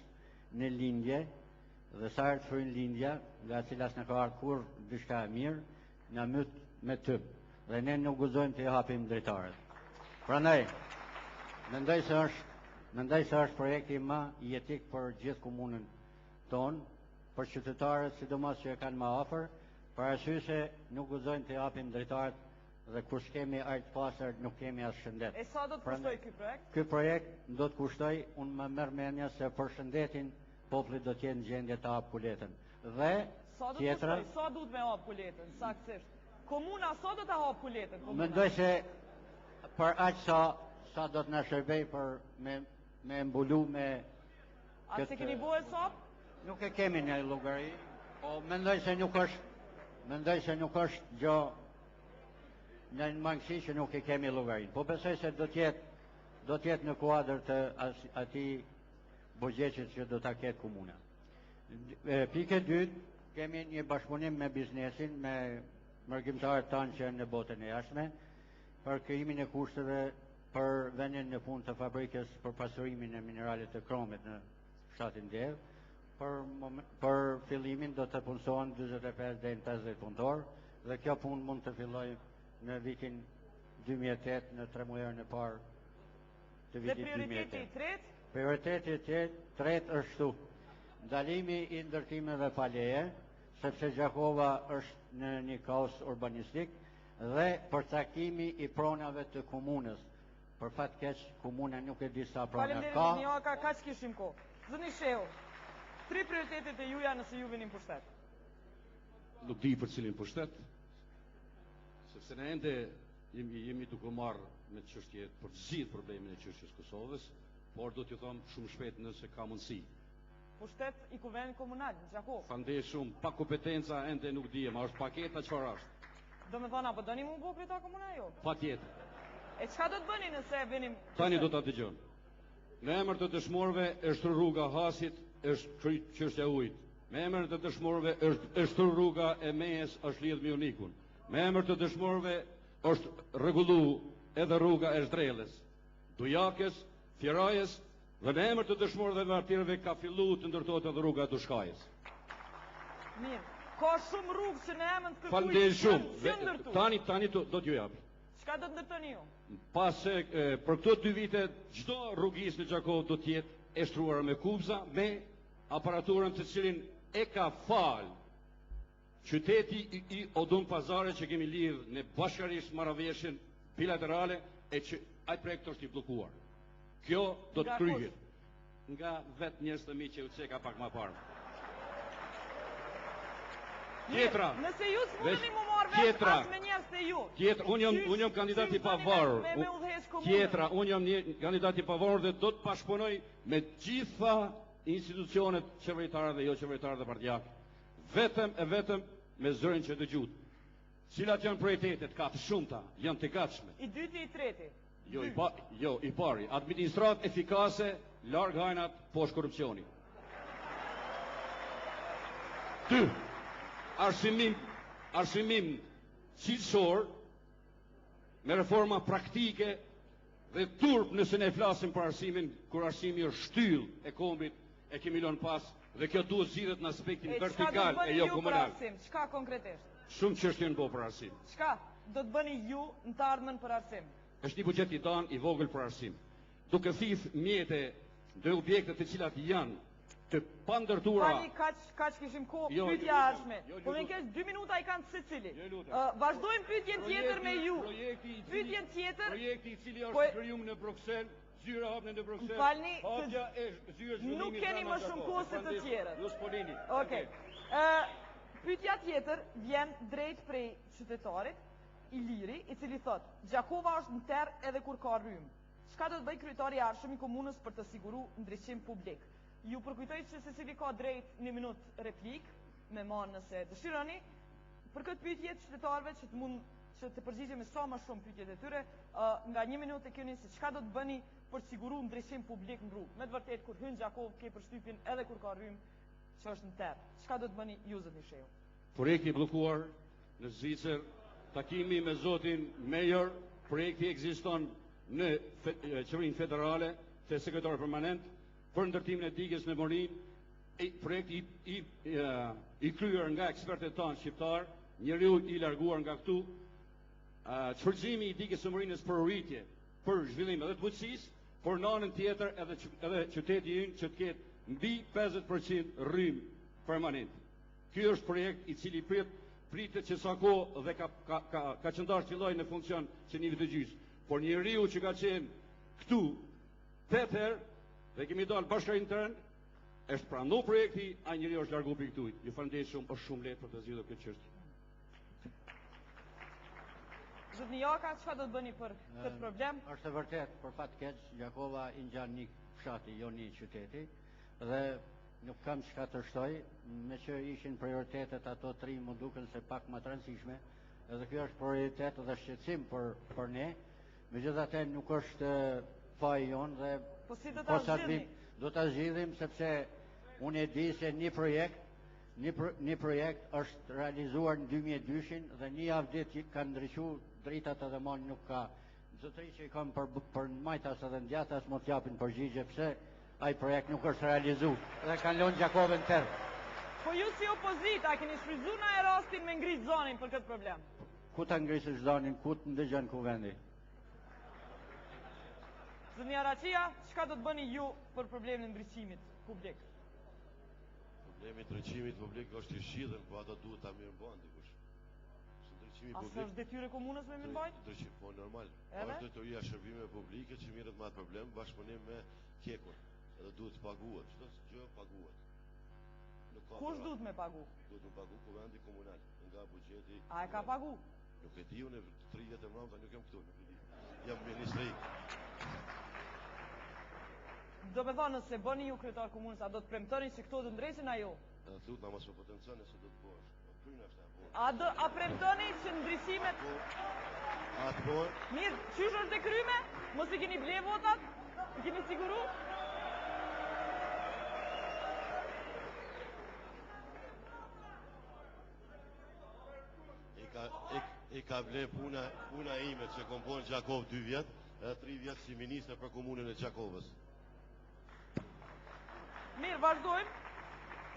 në lindje dhe sa herë të frynë lindja, nga cilas në ka ardhur kur diçka e mirë, na myt me typ. Dhe ne nuk guxojmë të hapim drejtarët. Prandaj, mendoj se është projekti më jetik për gjithë komunën tonë, për qytetarët sidomos që e kanë më afër, parasysh se nuk guxojmë të hapim drejtarët dhe kur s'kemi ajër të pastër nuk kemi as shëndet. E sa do të kushtoj ky projekt? Ky projekt do të kushtoj, unë më merr mendja se për shëndetin populli do të jetë në gjendje të hap puletën. Dhe tjetra, sa duhet me hap puletën, saktësisht? Komuna sa do të hap puletën? Mendoj se për aq sa do të na shërbej për me mbulu me A se keni bue sop? Nuk e kemi në llogari, po mendoj se nuk është gjë në mangësi që nuk e kemi llogarin. Po besoj se do të jetë në kuadër të atij buxhetit që do ta ketë komuna. Pikë 2, kemi një bashkëpunim me biznesin, me mërgjimtarët tanë që në botën e jashtme, për krijimin e kushteve për vendin në punë të fabrikës për pasurimin e mineralet të kromit në fshatin Dev. Për fillimin do të punësohen 45 deri në 50 punëtor dhe kjo punë mund të fillojë në vitin 2008 në 3 muajin e parë të vitit 2008. Dhe prioriteti i tretë? Prioriteti i tretë është këtu. Ndalimi i ndërtimeve pa leje, sepse Gjakova është në një kaos urbanistik dhe përcaktimi i pronave të komunës. Për fat keq komuna nuk e di sa prona ka. Faleminderit, kaq kishim kohë. Zëni Shehu, 3 prioritetet e juja nëse ju vinin pushtet. Nuk di për cilin pushtet, sepse ne ende jemi duke marrë me çështje për të zgjidhur problemin e çështjes Kosovës, por do t'ju them shumë shpejt nëse ka mundësi. Pushtet i kuvendit komunal në Gjakovë. Fande shumë, pa kompetenca ende nuk dijem, a është paketa çfarë është? Do me thonë, apo doni mu bo kryetar komunal jo? Patjetër. E çka do të bëni nëse vinim? Tani do ta dëgjon. Në emër të dëshmorëve është rruga Hasit, është çështja e ujit. Me emër të dëshmorëve është rruga e Mejes, është lidhur me Unikun. Me emër të dëshmorëve është rregullu edhe rruga e Zhdrellës, Dujakës, Firajës dhe në emër të dëshmorëve dhe martirëve ka filluar të ndërtohet edhe rruga e Dushkajës. Mirë. Ka shumë rrugë që në emër të këtij. Faleminderit shumë. Tani do t'ju jap. Çka do të ndërtoni ju? Pas për këto 2 vite çdo rrugis në Gjakovë do të jetë e shtruar me kubza, me aparaturën të cilin e ka fal qyteti i Odun Pazare që kemi lidhë në bashkërisht marrëveshjen bilaterale e që ai projekt është i bllokuar. Kjo do të kryhet nga vetë njerëz të mi që u çeka pak më parë. Tjetra. Nëse ju s'mundeni mu marrë vesh as me njerëz të ju. Tjetra, unë jam kandidat i pavarur. Tjetra, unë jam një kandidat i pavarur dhe do të bashkëpunoj me gjitha institucionet qeveritare dhe jo qeveritare dhe partijake. Vetëm me zërin që dëgjut. Cilat janë prioritetet, ka të shumta, janë të gatshme. I dyti, i treti. Jo, i pari. Administrat efikase, larg hajnat, poshtë korrupsioni. 2. Arsimim cilësor me reforma praktike dhe turp nëse ne flasim për arsimin, kur arsimi është shtyll e kombit e kemi lënë pas dhe kjo duhet zgjidhet në aspektin vertikal e jo komunal. Çka konkretisht? Shumë çështje në për arsim. Çka do të bëni ju në të ardhmen për arsim? Është një buxhet i tan i vogël për arsim. Duke thith mjete dhe objekte të cilat janë të pandërtura. Tani kaç kishim kohë pyetja ardhshme. Po më keq 2 minuta i kanë secili. Vazhdojmë pyetjen tjetër me ju. Pyetjen tjetër. Projekti i cili është krijuar në Bruksel, zyra hapën në Bruksel. Falni. Hapja e zyrës zhvillimi. Nuk keni më shumë kohë se të tjerët. Ju spolini. Okej. Pyetja tjetër vjen drejt prej qytetarit Iliri, i cili thot: Gjakova është në terr edhe kur ka rrym. Çka do të bëj kryetari i ardhshëm i komunës për të siguruar ndriçim publik? Ju përkujtoj që secili ka drejt 1 minutë replik me marrë nëse dëshironi. Për këtë pyetje të qytetarëve që të përgjigjemi sa më shumë pyetjet e tyre, nga 1 minutë e keni se çka do të bëni për të siguruar ndryshim publik në rrugë. Me të vërtetë kur hyn Gjakov ke përshtypjen edhe kur ka rrymë që është në terr. Çka do të bëni ju zotni Shehu? Projekti bllokuar në Zvicër, takimi me zotin Mejer, projekti ekziston në qeverinë federale, te sekretari permanent për ndërtimin e digës në Morin, projekti i kryer nga ekspertët tanë shqiptar, njeriu i larguar nga këtu, shfrytëzimi i digës së Morinës për rritje, për zhvillim edhe të bujqësisë, por në anën tjetër edhe qyteti ynë që të ketë mbi 50% rrymë permanent. Ky është projekt i cili pritet që sa kohë dhe ka qëndar filloj në funksion që një vit e gjysmë. Por njeriu që ka qenë këtu 8 herë dhe kemi dalë bashkë intern, është pranuar projekti, ai njeriu është larguar prej këtu. Ju falenderoj shumë, është shumë lehtë për të zgjidhur këtë çështje. Zotni Jaka, çfarë do të bëni për këtë problem? Është e vërtet, për fat keq, Gjakova i ngjan një fshati, jo një qyteti, dhe nuk kam çka të shtoj, me që ishin prioritetet ato 3 më duken se pak më të rëndësishme, edhe kjo është prioritet dhe shqetësim për ne, megjithatë nuk është faji jon dhe po si do ta zgjidhni? Do ta zgjidhim sepse unë e di se një projekt është realizuar në 2002 dhe një javë ditë ka ndryshuar dritat edhe mon nuk ka. Zotëri që i kam për majtas edhe ndjatas më t'japin përgjigje pse ai projekt nuk është realizuar dhe kanë lënë Gjakovën tërë. Po ju si opozita keni shfrytzuar na e rastin me ngrit zonin për këtë problem? Ku ta ngrisësh zonin, ku të ndëgjon kuvendi? Zotni Araçia, çka do të bëni ju për problemin e ndriçimit publik? Problemi i ndriçimit publik është i shidhen, po ato duhet ta mirëmbajnë dikush. A së është detyre komunës me mirëmbajt? Po normal. Është detyria shërbimeve publike që mirët me atë problem bashkëpunim me Kekun. Edhe duhet të paguhet, çdo gjë paguhet. Kush duhet me pagu? Duhet me pagu kuvendi komunal nga buxheti. A e ka pagu? Nuk e di, unë 3 vjet e mbrapa nuk jam këtu, nuk e di. Jam ministri. Do me thonë nëse bëni ju kryetar komunës, a do të premtoni që këto të ndresin a jo? Edhe thut na mos më potencioni se do të bësh. A premtoni që ndrysimet... A të bojë? Mirë, qysh është dhe kryme? Mos i keni ble votat? I keni siguru? I ka ble puna ime që kom bon Gjakov 2 vjet, edhe 3 vjet si minister për komunën e Gjakovës. Mirë, vazhdojmë.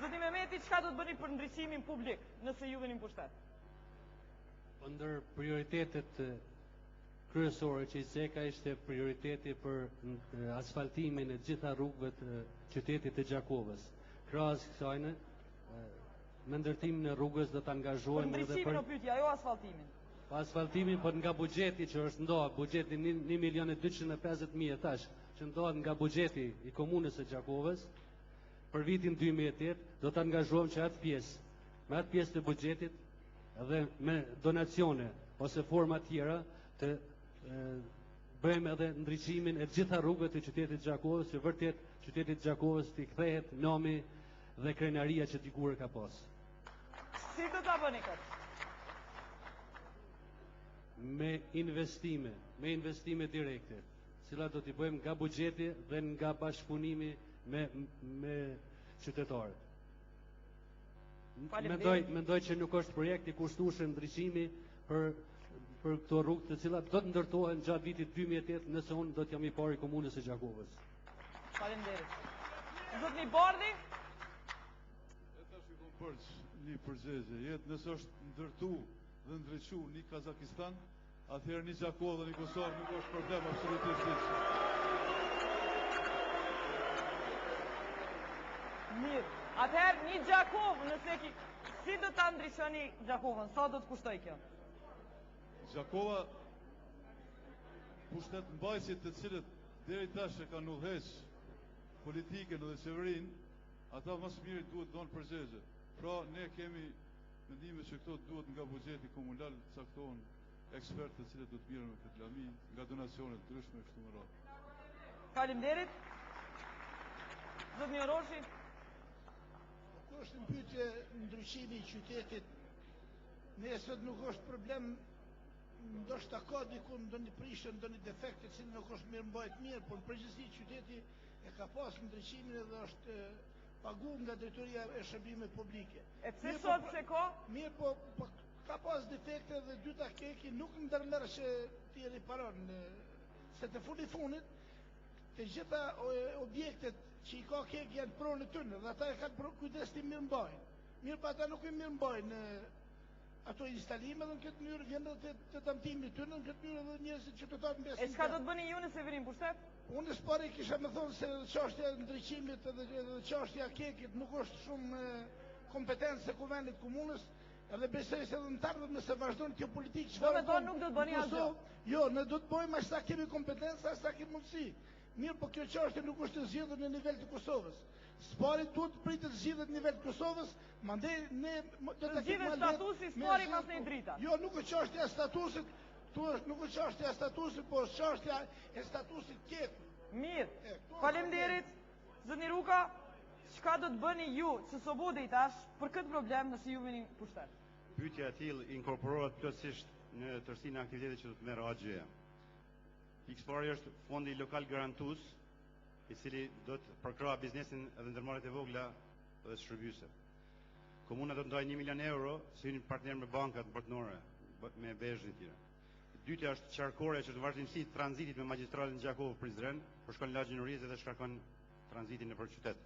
Zotni Mehmeti, çka do të bëni për ndriçimin publik nëse ju vini në pushtet? Ndër prioritetet kryesore që i seka ishte prioriteti për asfaltimin e gjitha rrugëve të qytetit të Gjakovës. Krahas kësajne, me ndërtimin e rrugës do të angazhohemi edhe për... Për ndriçimin o pyetja, jo asfaltimin. Asfaltimin, por nga buxheti që është ndohet, buxheti 1.250.000 tash, që ndohet nga buxheti i komunës së Gjakovës, për vitin 2008 do të angazhohem që atë pjesë, me atë pjesë të buxhetit dhe me donacione ose forma tjera të bëjmë edhe ndriçimin e gjitha rrugëve të qytetit Gjakovës, që vërtet qytetit Gjakovës t'i kthehet nomi dhe krenaria që dikur ka pas. Si do ta bëni këtë? Me investime direkte, cilat do t'i bëjmë nga buxheti dhe nga bashkëpunimi me qytetarët. Mendoj që nuk është projekt i kushtueshëm ndriçimi për këto rrugë të cilat do të ndërtohen gjatë vitit 2008 nëse unë do të jam i pari i komunës së Gjakovës. Faleminderit. Zotni Bardhi? Tash i kom përç një përgjigje. Jetë nëse është ndërtu dhe ndriçu një Kazakistan, atëherë një Gjakovë dhe një Kosovë nuk është problem absolutisht. Mirë, atëherë një Gjakovë, nëse si do ta ndriçoni Gjakovën, sa do të kushtoj kjo? Gjakova, pushtet mbajtësit të cilët deri tash e kanë udhëheq politikën dhe qeverinë, ata më së miri duhet donë përgjigje. Pra ne kemi mendime që këto duhet nga buxheti komunal caktohen ekspertë të cilët do të mirën me këtë lami, nga donacione të ndryshme kështu me radhë. Faleminderit. Zotni Oroshi? Kjo është një pyetje ndryshimi I qytetit. Nesër nuk është problem, ndoshta ka diku ndonjë prishje, ndonjë defekt I cili nuk është mirë mbajt mirë, por në përgjithësi qyteti e ka pas ndryshimin edhe është paguar nga drejtoria e shërbimeve publike. E pse sot se ka? Mirë, po ka pas defekte dhe dyta keki nuk ndërmerr që ti riparon. Se të funit, të gjitha objektet që I ka kek janë pronë tyne dhe ata e kanë kujdes të mirë mbajnë. Mirë, pa ata nuk I mirë mbajnë ato instalime dhe në këtë mënyrë vjen edhe të dëmtimi I tyre, në këtë mënyrë edhe njerëzit qytetarët mbesin. E çka do të bëni ju nëse vini në pushtet? Unë s'pari kisha me thonë se çështja e ndriçimit edhe çështja e kekit nuk është shumë kompetencë e kuvendit komunës, edhe besoj se edhe në të ardhmen nëse vazhdon kjo politikë çfarë do nuk do të bëni asgjë. Jo, ne do të bëjmë aq sa kemi kompetencë, aq sa kemi mundësi. Mirë, po kjo çështje nuk është e zgjidhur në nivel të Kosovës. Spari duhet të pritet zgjidhet në nivel të Kosovës, mandej ne do të kemi statusi spari pas në drita. Jo, nuk është çështja e statusit, nuk është çështja e statusit, po është çështja e statusit keku. Mirë. Faleminderit. Zotni Ruka, çka do të bëni ju që sobodej tash për këtë problem nëse ju vini pushtet? Pyetja e tillë inkorporohet plotësisht në tërësinë e aktivitetit që do të merr AG-ja. Pikëpari është fondi lokal garantues, I cili do të përkrah biznesin edhe ndërmarrjet e vogla dhe shërbyese. Komuna do të ndajë 1 milion euro si një partner me bankat botërore, me BESH e tjera. Dytja është qarkore që të vazhdimësi të tranzitit me magjistralin Gjakovë-Prizren, për shkon lagjin Urize dhe shkarkon tranzitin nëpër qytet.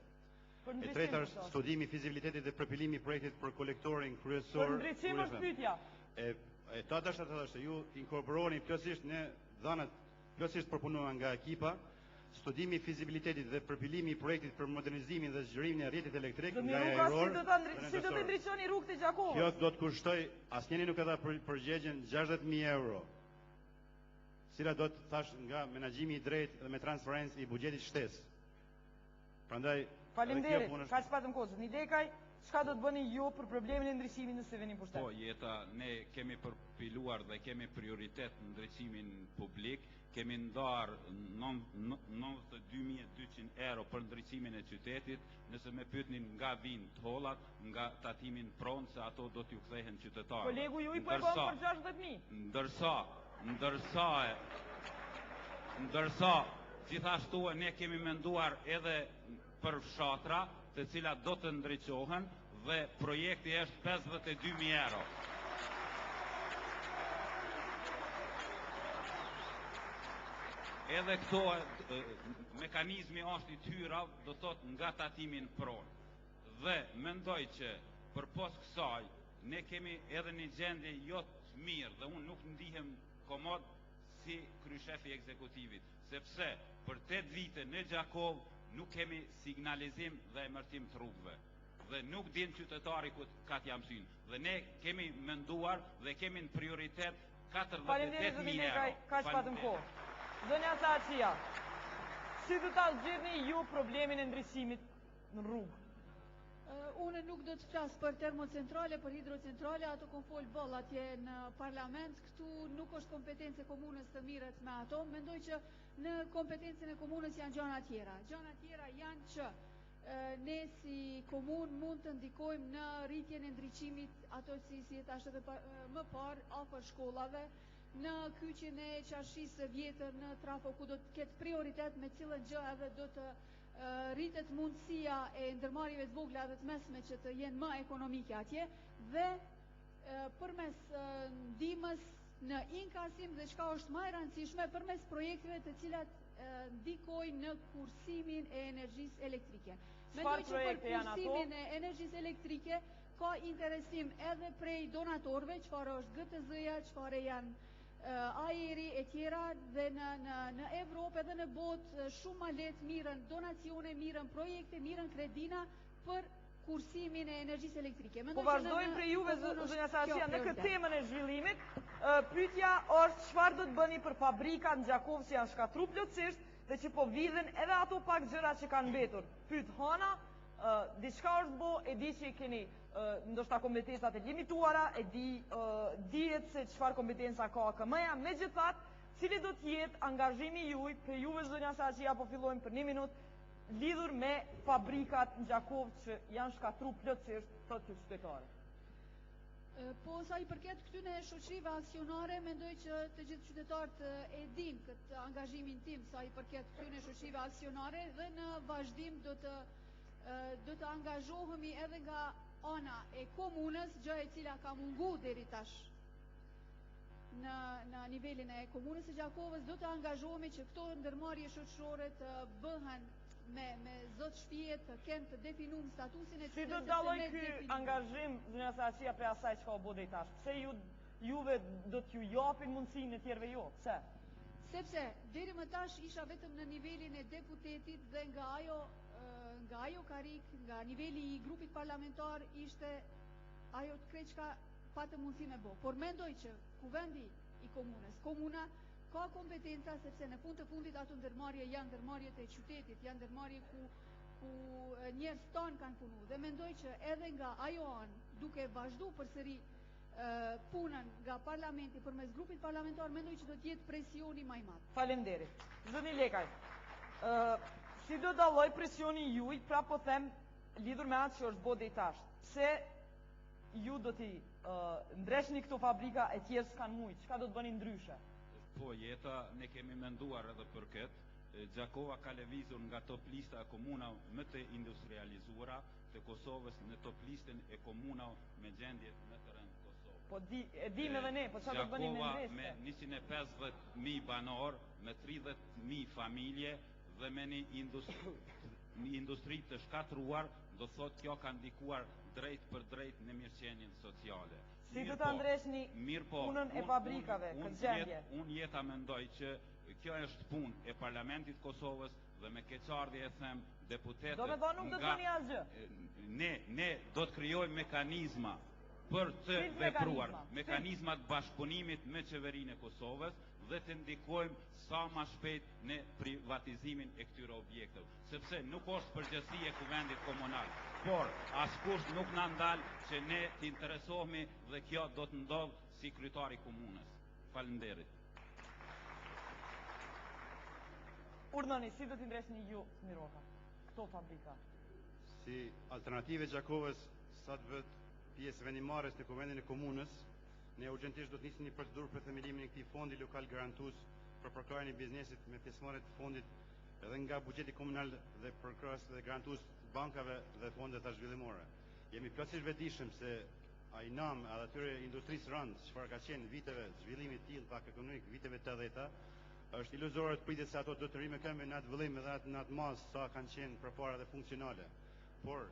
E treta është studimi fizibilitetit dhe përpilimi I projektit për kolektorin kryesor. Për ndriçim është pyetja. Ta dashur ju inkorporoni plotësisht në dhënat plotësisht përpunuar nga ekipa, studimi fizibilitetit dhe përpilimi I projektit për modernizimin dhe zgjerimin e rrjetit elektrik nga Error. Si do të ndriçoni rrugët e Gjakovës? Kjo do të kushtoj, asnjëri nuk e dha përgjigjen 60.000 euro. Cila do të thash nga menaxhimi I drejtë dhe me transferencë I buxhetit shtesë. Prandaj faleminderit. Kaq patëm kohë. Një dekaj, çka do të bëni ju për problemin e ndriçimit nëse vini pushtet? Po, jeta, ne kemi përpiluar dhe kemi prioritet në ndriçimin publik, kemi ndarë 92.200 euro për ndriçimin e qytetit, nëse me pyetnin nga vinë tollat, nga tatimin pronë, se ato do t'ju kthehen qytetarëve. Kolegu ju I po e bën për 60.000. Ndërsa, gjithashtu ne kemi menduar edhe për fshatra, të cilat do të ndriçohen dhe projekti është 52.000 euro. Edhe këto mekanizmi është I tyra, do thot nga tatimin pronë. Dhe mendoj që për pos kësaj ne kemi edhe një gjendje jo të mirë dhe unë nuk ndihem komod si kryshefi ekzekutivit, sepse për 8 vite në Gjakovë nuk kemi signalizim dhe emërtim të rrugëve. Dhe nuk din qytetari ku ka t'jam synë. Dhe ne kemi menduar dhe kemi në prioritet 48.000 euro. Kaq patëm kohë. Zonja Saçia, si do ta zgjidhni ju problemin e ndriçimit në rrugë? Unë nuk do të flas për termocentrale, për hidrocentrale, ato kom fol boll atje në parlament, këtu nuk është kompetencë e komunës të mirët me ato, mendoj që në kompetencën e komunës janë gjëra tjera. Gjëra tjera janë që ne si komunë mund të ndikojmë në rritjen e ndriçimit, ato si tash edhe më parë afër shkollave, në kyçjen e qarshisë së vjetër në trafo ku do të ketë prioritet me cilën gjë edhe do të rritet mundësia e ndërmarrjeve të vogla dhe të mesme që të jenë më ekonomike atje dhe përmes ndihmës në inkasim dhe çka është më e rëndësishme përmes projekteve të cilat ndikojnë në kursimin e energjisë elektrike. Mendoj që për kursimin e energjisë elektrike ka interesim edhe prej donatorëve, çfarë është GTZ-ja, çfarë janë ajeri e tjera dhe në Evropë edhe në botë shumë ma letë mirën donacione, mirën projekte, mirën kredina për kursimin e energjisë elektrike. Po vazhdojmë prej juve, zonja Saçia, në këtë temën e zhvillimit. Pyetja është çfarë do të bëni për fabrikat në Gjakovë që janë shkatru plotësisht dhe që po vidhen edhe ato pak gjëra që kanë mbetur. Pyet Hana, diçka është bo, e di që I keni ndoshta kompetencat e limituara, e dihet se çfarë kompetenca ka AKM-ja, megjithatë, cili do të jetë angazhimi juaj, për juve zonja Saçia, po fillojmë për 1 minutë, lidhur me fabrikat në Gjakovë që janë shkatru plotësisht, thotë ky qytetari. Po sa i përket këtyne shoqërive aksionare, mendoj që të gjithë qytetarët e din këtë angazhimin tim sa i përket këtyne shoqërive aksionare dhe në vazhdim do të angazhohemi edhe nga ana e komunës, gjë e cila ka mungu deri tash në nivelin e komunës së Gjakovës. Do të angazhohemi që këto ndërmarrje shoqërore të bëhen me zot shtëpie, të kenë të definuar statusin e Si do të dalloj ky angazhim zonja Saçia prej asaj çka u bë deri tash? Pse juve do t'ju japin mundësinë e tjerëve jo? Pse? Sepse deri më tash isha vetëm në nivelin e deputetit dhe nga ajo karik, nga niveli i grupit parlamentar ishte ajo të krejt çka patë mundësi me bo. Por mendoj që kuvendi i komunës, komuna ka kompetenca, sepse në fund të fundit ato ndërmarrje janë ndërmarrjet e qytetit, janë ndërmarrje ku njerëz tonë kanë punu. Dhe mendoj që edhe nga ajo anë, duke vazhdu përsëri punën nga parlamenti përmes grupit parlamentar, mendoj që do të jetë presioni më i madh. Faleminderit. Zoti Lekaj, si do dalloj presioni juaj, pra po them lidhur me atë që është bërë deri tash. Pse ju do t'i ndreshni këto fabrika e tjerë s'kan mujt? Çka do të bëni ndryshe? Po, jeta ne kemi menduar edhe për këtë. Gjakova ka lëvizur nga top lista e komuna më të industrializuara të Kosovës në top listën e komuna me gjendje në terren Kosovë. Po e dim edhe ne, po çfarë do të bëni me Gjakova ndreshje? me 150.000 banor, me 30.000 familje dhe me një industri të shkatruar, do thot kjo ka ndikuar drejt për drejt në mirëqenien sociale. Si do ta ndreshni punën e fabrikave, këtë gjendje? Unë jeta mendoj që kjo është punë e Parlamentit Kosovës dhe me keqardhje e them deputetët. Do me thonë nuk do të bëni asgjë. Ne do të krijojmë mekanizma për të vepruar, mekanizmat bashkëpunimit me qeverinë e Kosovës dhe të ndikojmë sa ma shpejt në privatizimin e këtyre objekteve, sepse nuk është përgjegjësi e kuvendit komunal, por askush nuk na ndal që ne të interesohemi dhe kjo do të ndodhë si kryetari komunës. Faleminderit. Urdhëni, si do t'i ndreshni ju, Miroka, këto fabrika? Si alternative Gjakovës, sa të vët pjesë vendimarrës në kuvendin e komunës, ne urgjentisht do të nisim një procedurë për themelimin e këtij fondi lokal garantues për përkrahjen e biznesit me pjesëmarrje të fondit edhe nga buxheti komunal dhe përkrahjes dhe garantues të bankave dhe fondet zhvillimore. Jemi plotësisht vetëdijshëm se ai nam edhe atyre industrisë rënd, çfarë ka qenë viteve zhvillimit të tillë pak ekonomik viteve të 80-ta, është iluzore të pritet se ato do të rrimë këmbë në atë vëllim edhe në atë masë sa kanë qenë përpara dhe funksionale. Por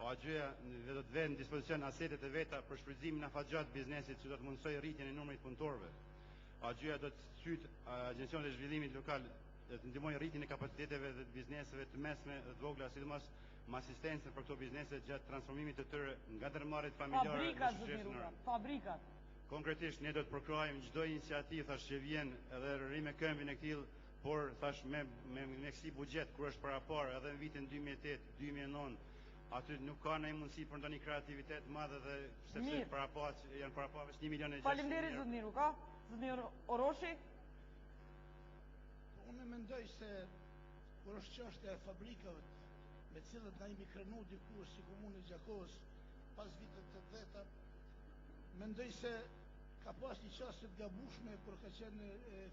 AG-ja do të vënë në dispozicion asetet e veta për shfrytëzimin e afatgjat biznesit që do të mundsojë rritjen e numrit punëtorëve. AG-ja do të shtyt agjencionet e zhvillimit lokal të ndihmojnë rritjen e kapaciteteve dhe të bizneseve të mesme dhe të vogla, sidomos me asistencën për këto biznese gjatë transformimit të tyre nga ndërmarrjet familjare. Fabrikat. Konkretisht ne do të përkrahim çdo iniciativë thash që vjen edhe rrimë këmbën e këtij, por thash me kësi buxhet kur është parapar edhe në vitin 2008-2009 aty nuk ka ndonjë mundësi për ndonjë kreativitet madh edhe sepse janë parapar vetë 1 milion e 600. Faleminderit zot Miruka. Zot Oroshi. Unë mendoj se kur është çështja e fabrikave me të cilët na jemi krenu diku si komunë e Gjakovës pas vitit të 80-ta, mendoj se ka pas një çështje të gabueshme kur ka qenë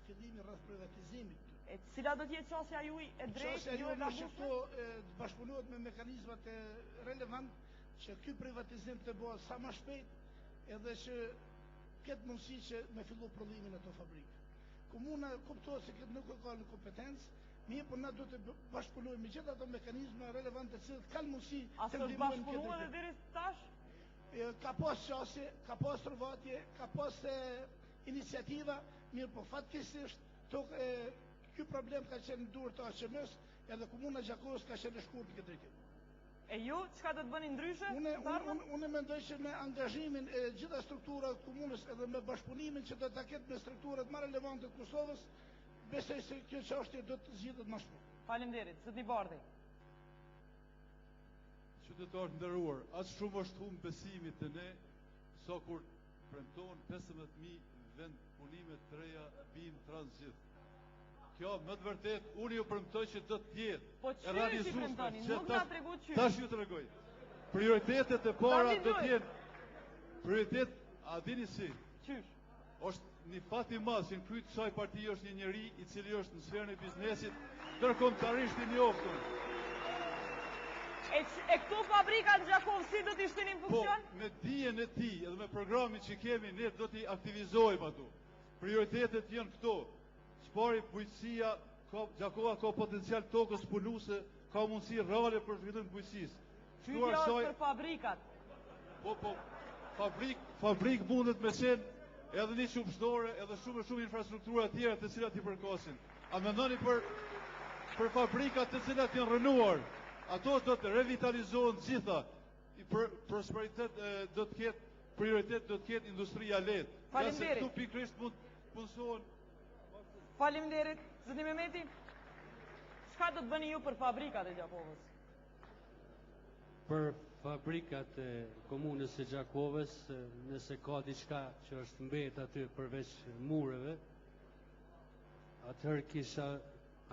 fillimi rreth privatizimit. E cila do të jetë çështja juaj e drejtë, ju e gabueshme? Të bashkëpunohet me mekanizmat e relevant që ky privatizim të bëhet sa më shpejt edhe që ketë mundësi që me fillu prodhimin e ato fabrike. Komuna kuptohet se këtë nuk ka në kompetencë, mirë, por na do të bashkëpunojmë me gjithë ato mekanizma relevante të cilët kanë mundësi të ndihmojnë këtë. A është deri tash? Ka pas çështje, ka pas rrëvatje, ka pas iniciativa, mirë, po fatkeqësisht ky problem ka qenë në dorë të AQM-s, edhe komuna e Gjakovës ka qenë e shkurtër këtë drejtim. E ju, çka do të bëni ndryshe? Unë mendoj që me angazhimin e gjitha strukturave të komunës edhe me bashkëpunimin që do ta ketë me strukturat më relevante të Kosovës, besoj se kjo çështje do të zgjidhet më shpejt. Faleminderit, zoti Bardhi. Qytetarë nderuar, as shumë është humb besimi te ne, sa kur premtohen 15.000 vend punime të reja bin tranzit. Kjo më të vërtet unë ju premtoj që do të jetë Po çfarë si premtoni? Nuk na tregu çfarë. Tash ju tregoj. Prioritetet e para do të jenë prioritet, a dini si? Qysh? Është një fat i madh që në krye të kësaj partie është një njeri i cili është në sferën e biznesit ndërkombëtarisht i njohur. E këto fabrika në Gjakov si do t'i shtenin funksion? Po, me dijen e tij edhe me programin që kemi ne do t'i aktivizojmë ato. Prioritetet janë këto. Çpari bujqësia, Gjakova ka potencial tokës punuese, ka mundësi reale për zhvillim të bujqësisë. Pyetja është për fabrikat. Po, fabrik mundet me qenë edhe një qumshtore, edhe shumë infrastruktura tjera të cilat i përkosin. A mendoni për fabrikat të cilat janë rënuar? Ato do të revitalizohen gjitha. Për prosperitet do të ketë prioritet, do të ketë industria lehtë. Faleminderit. Këtu pikërisht mund punësohen. Faleminderit. Zoti Mehmeti, çka do të bëni ju për fabrikat e Gjakovës? Për fabrikat e komunës së Gjakovës, nëse ka diçka që është mbetë aty përveç mureve, atëherë kisha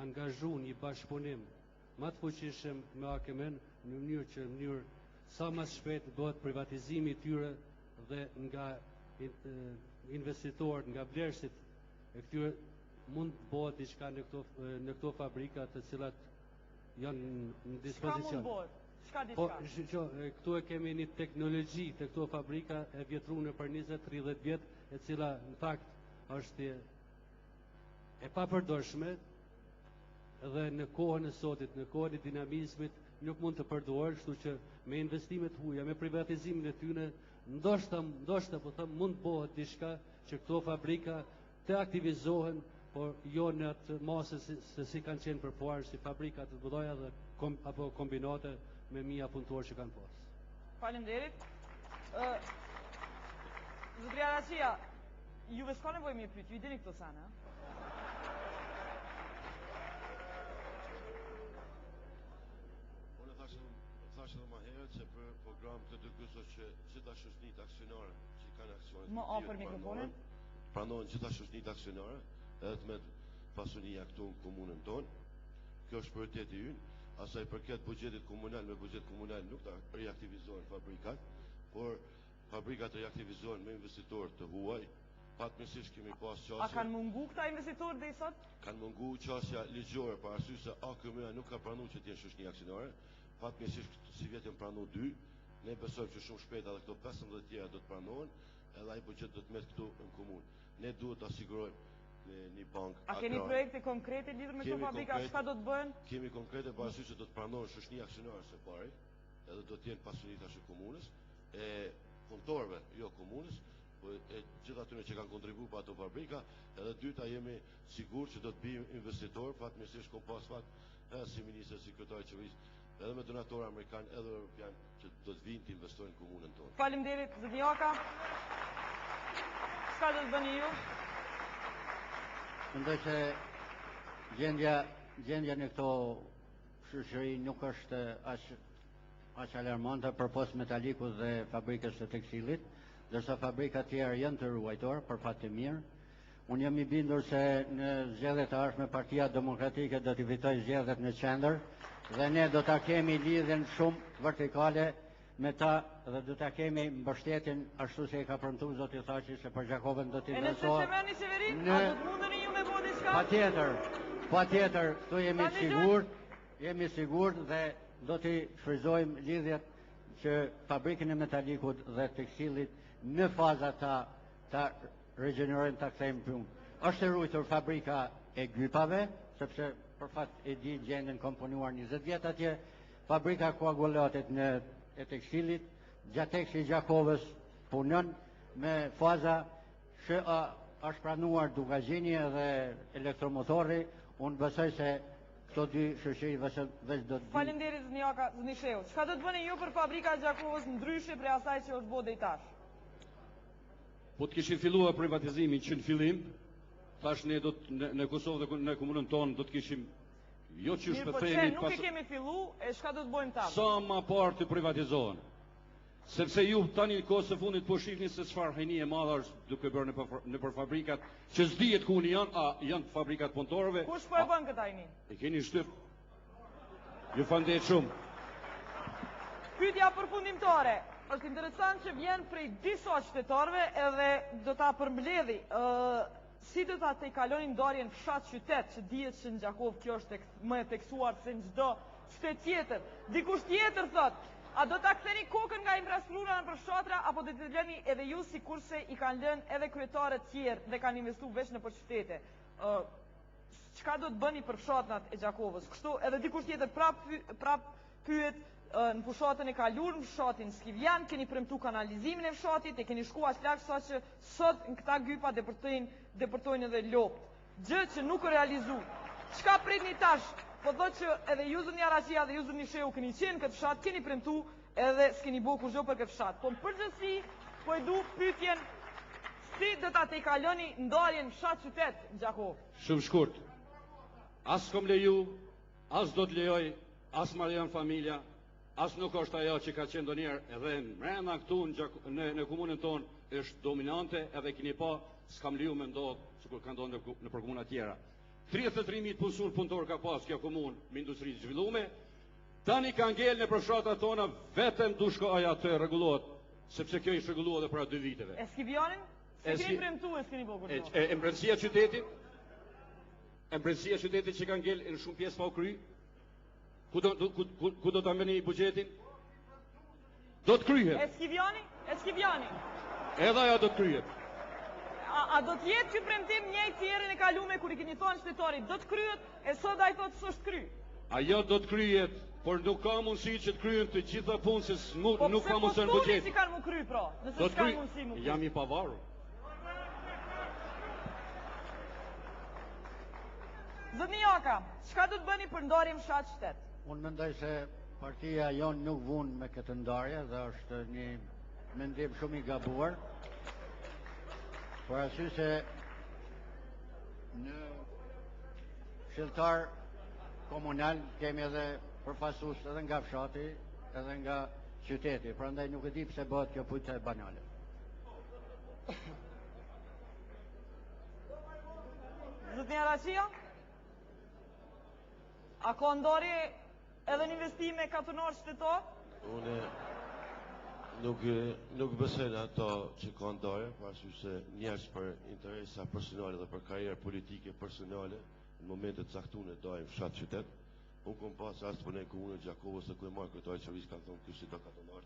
angazhu një bashkëpunim më të fuqishëm me AKM-n në mënyrë sa më shpejt bëhet privatizimi i tyre dhe nga investitorët, nga vlerësit e këtyre mund të bëhet diçka në këto fabrika të cilat janë në dispozicion. Çka mund bëhet? Çka diçka? Po, këtu e kemi një teknologji të këto fabrika e vjetruar për 20-30 vjet, e cila në fakt është e papërdorshme dhe në kohën e sotit, në kohën e dinamizmit, nuk mund të përdoret, kështu që me investimet huaja, me privatizimin e tyre, ndoshta po them mund bëhet diçka që këto fabrika të aktivizohen, por jo në atë masë se si kanë qenë përpara, si fabrika të mëdha dhe apo kombinate me mija punëtor që kanë pas. Faleminderit. Zotëria Araçia, juve s'ka nevojë me pyetje, ju dini këto sana, a? Thash edhe më herët se për program të dërgësoj që gjitha shoqëritë aksionare që kanë aksionet Më afër mikrofonin. Pranohen gjitha shoqëritë aksionare edhe me pasunia këtu në komunën tonë. Kjo është prioriteti ynë. Asaj përket buxhetit komunal, me buxhet komunal nuk ta reaktivizohen fabrikat, por fabrikat reaktivizohen me investitorë të huaj. Fatmirësisht kemi pas qasje. A kanë mungu këta investitorë deri sot? Kanë mungu qasja ligjore për arsye se AKM-ja nuk ka pranuar që të jenë shoqëri aksionare. Fatmirësisht si vjetën pranu 2, ne besojmë që shumë shpejt edhe këto 15 tjera do të pranohen, edhe ai buxhet do të met këtu në komunë. Ne duhet të sigurojmë një bankë. A keni projekte konkrete lidhur me këto fabrika? Çka do të bëhen? Kemi konkrete për arsye se do të pranohen shoqëri aksionare së pari, edhe do të jenë pasuritë tash komunës, e punëtorëve, jo komunës, po e gjithë atyre që kanë kontribuar për ato fabrika, edhe dyta jemi sigurt që do të bijë investitor, fatmirësisht kom pas fat si ministër, si kryetar i qeverisë, edhe me donatorë amerikanë edhe europian që do të vinë të investojnë në komunën tonë. Faleminderit, zoti Jaka. Çka do të bëni ju? Mendoj se gjendja në këto shoqëri nuk është aq alarmante për post metalikut dhe fabrikës së tekstilit, ndërsa fabrikat tjera janë të ruajtur për fat të mirë. Unë jam i bindur se në zgjedhjet e ardhme Partia Demokratike do të fitojë zgjedhjet në qendër dhe ne do ta kemi lidhjen shumë vertikale me ta dhe do ta kemi mbështetjen ashtu si e ka premtuar zoti Thaçi se për Gjakovën do të investohet. E nëse Semeni Severin, a do të mundeni ju me bëu diçka? Patjetër, këtu jemi sigurt dhe do t'i shfrytëzojmë lidhjet që fabrikën e metalikut dhe tekstilit në faza ta regjenerojmë, ta kthejmë punë. Është e ruajtur fabrika e gypave, sepse për fat e di gjendën komponuar 20 vjet atje, fabrika koagulatit e tekstilit, Gjateksi i Gjakovës punon me faza që është pranuar Dugazhini dhe elektromotori. Unë besoj se këto dy shoqëri veç do të. Faleminderit Znjaka, Znisheu. Çka do të bëni ju për fabrika e Gjakovës ndryshe prej asaj që është bërë deri tash? Po të kishin filluar privatizimin që në fillim, tash ne do të në Kosovë dhe në komunën tonë do të kishim jo që shpëthejemi nuk e kemi fillu, e çka do të bëjmë tash? Sa më parë të privatizohen. Sepse ju tani në kohë së fundit po shihni se çfarë hajnie e madhe është duke bërë nëpër fabrikat që s'dihet ku janë, a janë fabrikat punëtorëve. Kush po e bën këtë ajnin? E keni shtyp. Ju falenderoj shumë. Pyetja përfundimtare. Është interesant që vjen prej disa qytetarëve edhe do ta përmbledhi. Si do ta tejkalonin ndarjen fshat qytet, që dihet që në Gjakov kjo është më e teksuar se në çdo qytet tjetër. Dikush tjetër thot, a do ta ktheni kokën nga infrastruktura në fshatra apo do të lëni edhe ju sikurse i kanë lënë edhe kryetarët tjerë dhe kanë investuar veç në qytete? Çka do të bëni për fshatrat e Gjakovës? Kështu edhe dikush tjetër prap pyet në fushatën e kalur, në fushatin Skivjan, keni premtu kanalizimin e fshatit, e keni shku aq lart sa që sot në këta gypa depërtojnë edhe lopt. Gjë që nuk është realizu. Çka pritni tash? Po thotë që edhe ju zëni Araqia dhe ju zëni Sheu keni qenë këtë fshat, keni premtu edhe s'keni bërë kurrë për këtë fshat. Po në përgjithësi, po e du pyetjen si do ta tejkaloni ndarjen fshat qytet Gjakov. Shumë shkurt. As s'kom leju, as do të lejoj, as Marian familja, as nuk është ajo që ka qenë ndonjëherë edhe brenda këtu në komunën tonë është dominante, edhe keni pa s'kam leju me ndodh sikur ka ndodhur në komuna tjera. 33.000 punëtor ka pas kjo komunë me industri të zhvilluar. Tani ka ngel në fshatrat tona vetëm dushko ajo të rregullohet, sepse kjo ishte rregulluar edhe para 2 viteve. E Skivjanin? Se keni premtuar s'keni bërë. E mbretësia e qytetit? E mbretësia e qytetit që ka ngel në shumë pjesë pa u kry? Ku do të ambeni buxhetin? Do të kryhet. E Skivjani? Edhe ajo do të kryhet. A do të jetë që premtim njëjtë si herën e kaluar kur i keni thënë shtetorit, do të kryhet, e sot ai thotë s'është kry. Ajo do të kryhet, por nuk ka mundësi që të kryhen të gjitha punët se nuk ka mundësi në buxhet. Po si kanë më kry pra? Nëse s'ka mundësi më kry. Jam i pavarur. Zotni Jaka, çka do të bëni për ndarjen fshat qytet? Unë mendoj se partia jonë nuk vun me këtë ndarje dhe është një mendim shumë i gabuar. Por arsye se në këshilltar komunal kemi edhe përfaqësues edhe nga fshati, edhe nga qyteti, prandaj nuk e di pse bëhet kjo pyetje banale. Zotni Araqia? A ka ndarje edhe në investime katonor qytetar? Unë nuk besoj në ato që ka ndarje, pasysh se njerëz për interesa personale dhe për karrierë politike personale në momente të caktuara dojnë fshat qytet. Unë kom pas rast për në komunën Gjakovës se ku e marrë kryetari i qeverisë kanë thonë ky do katonor.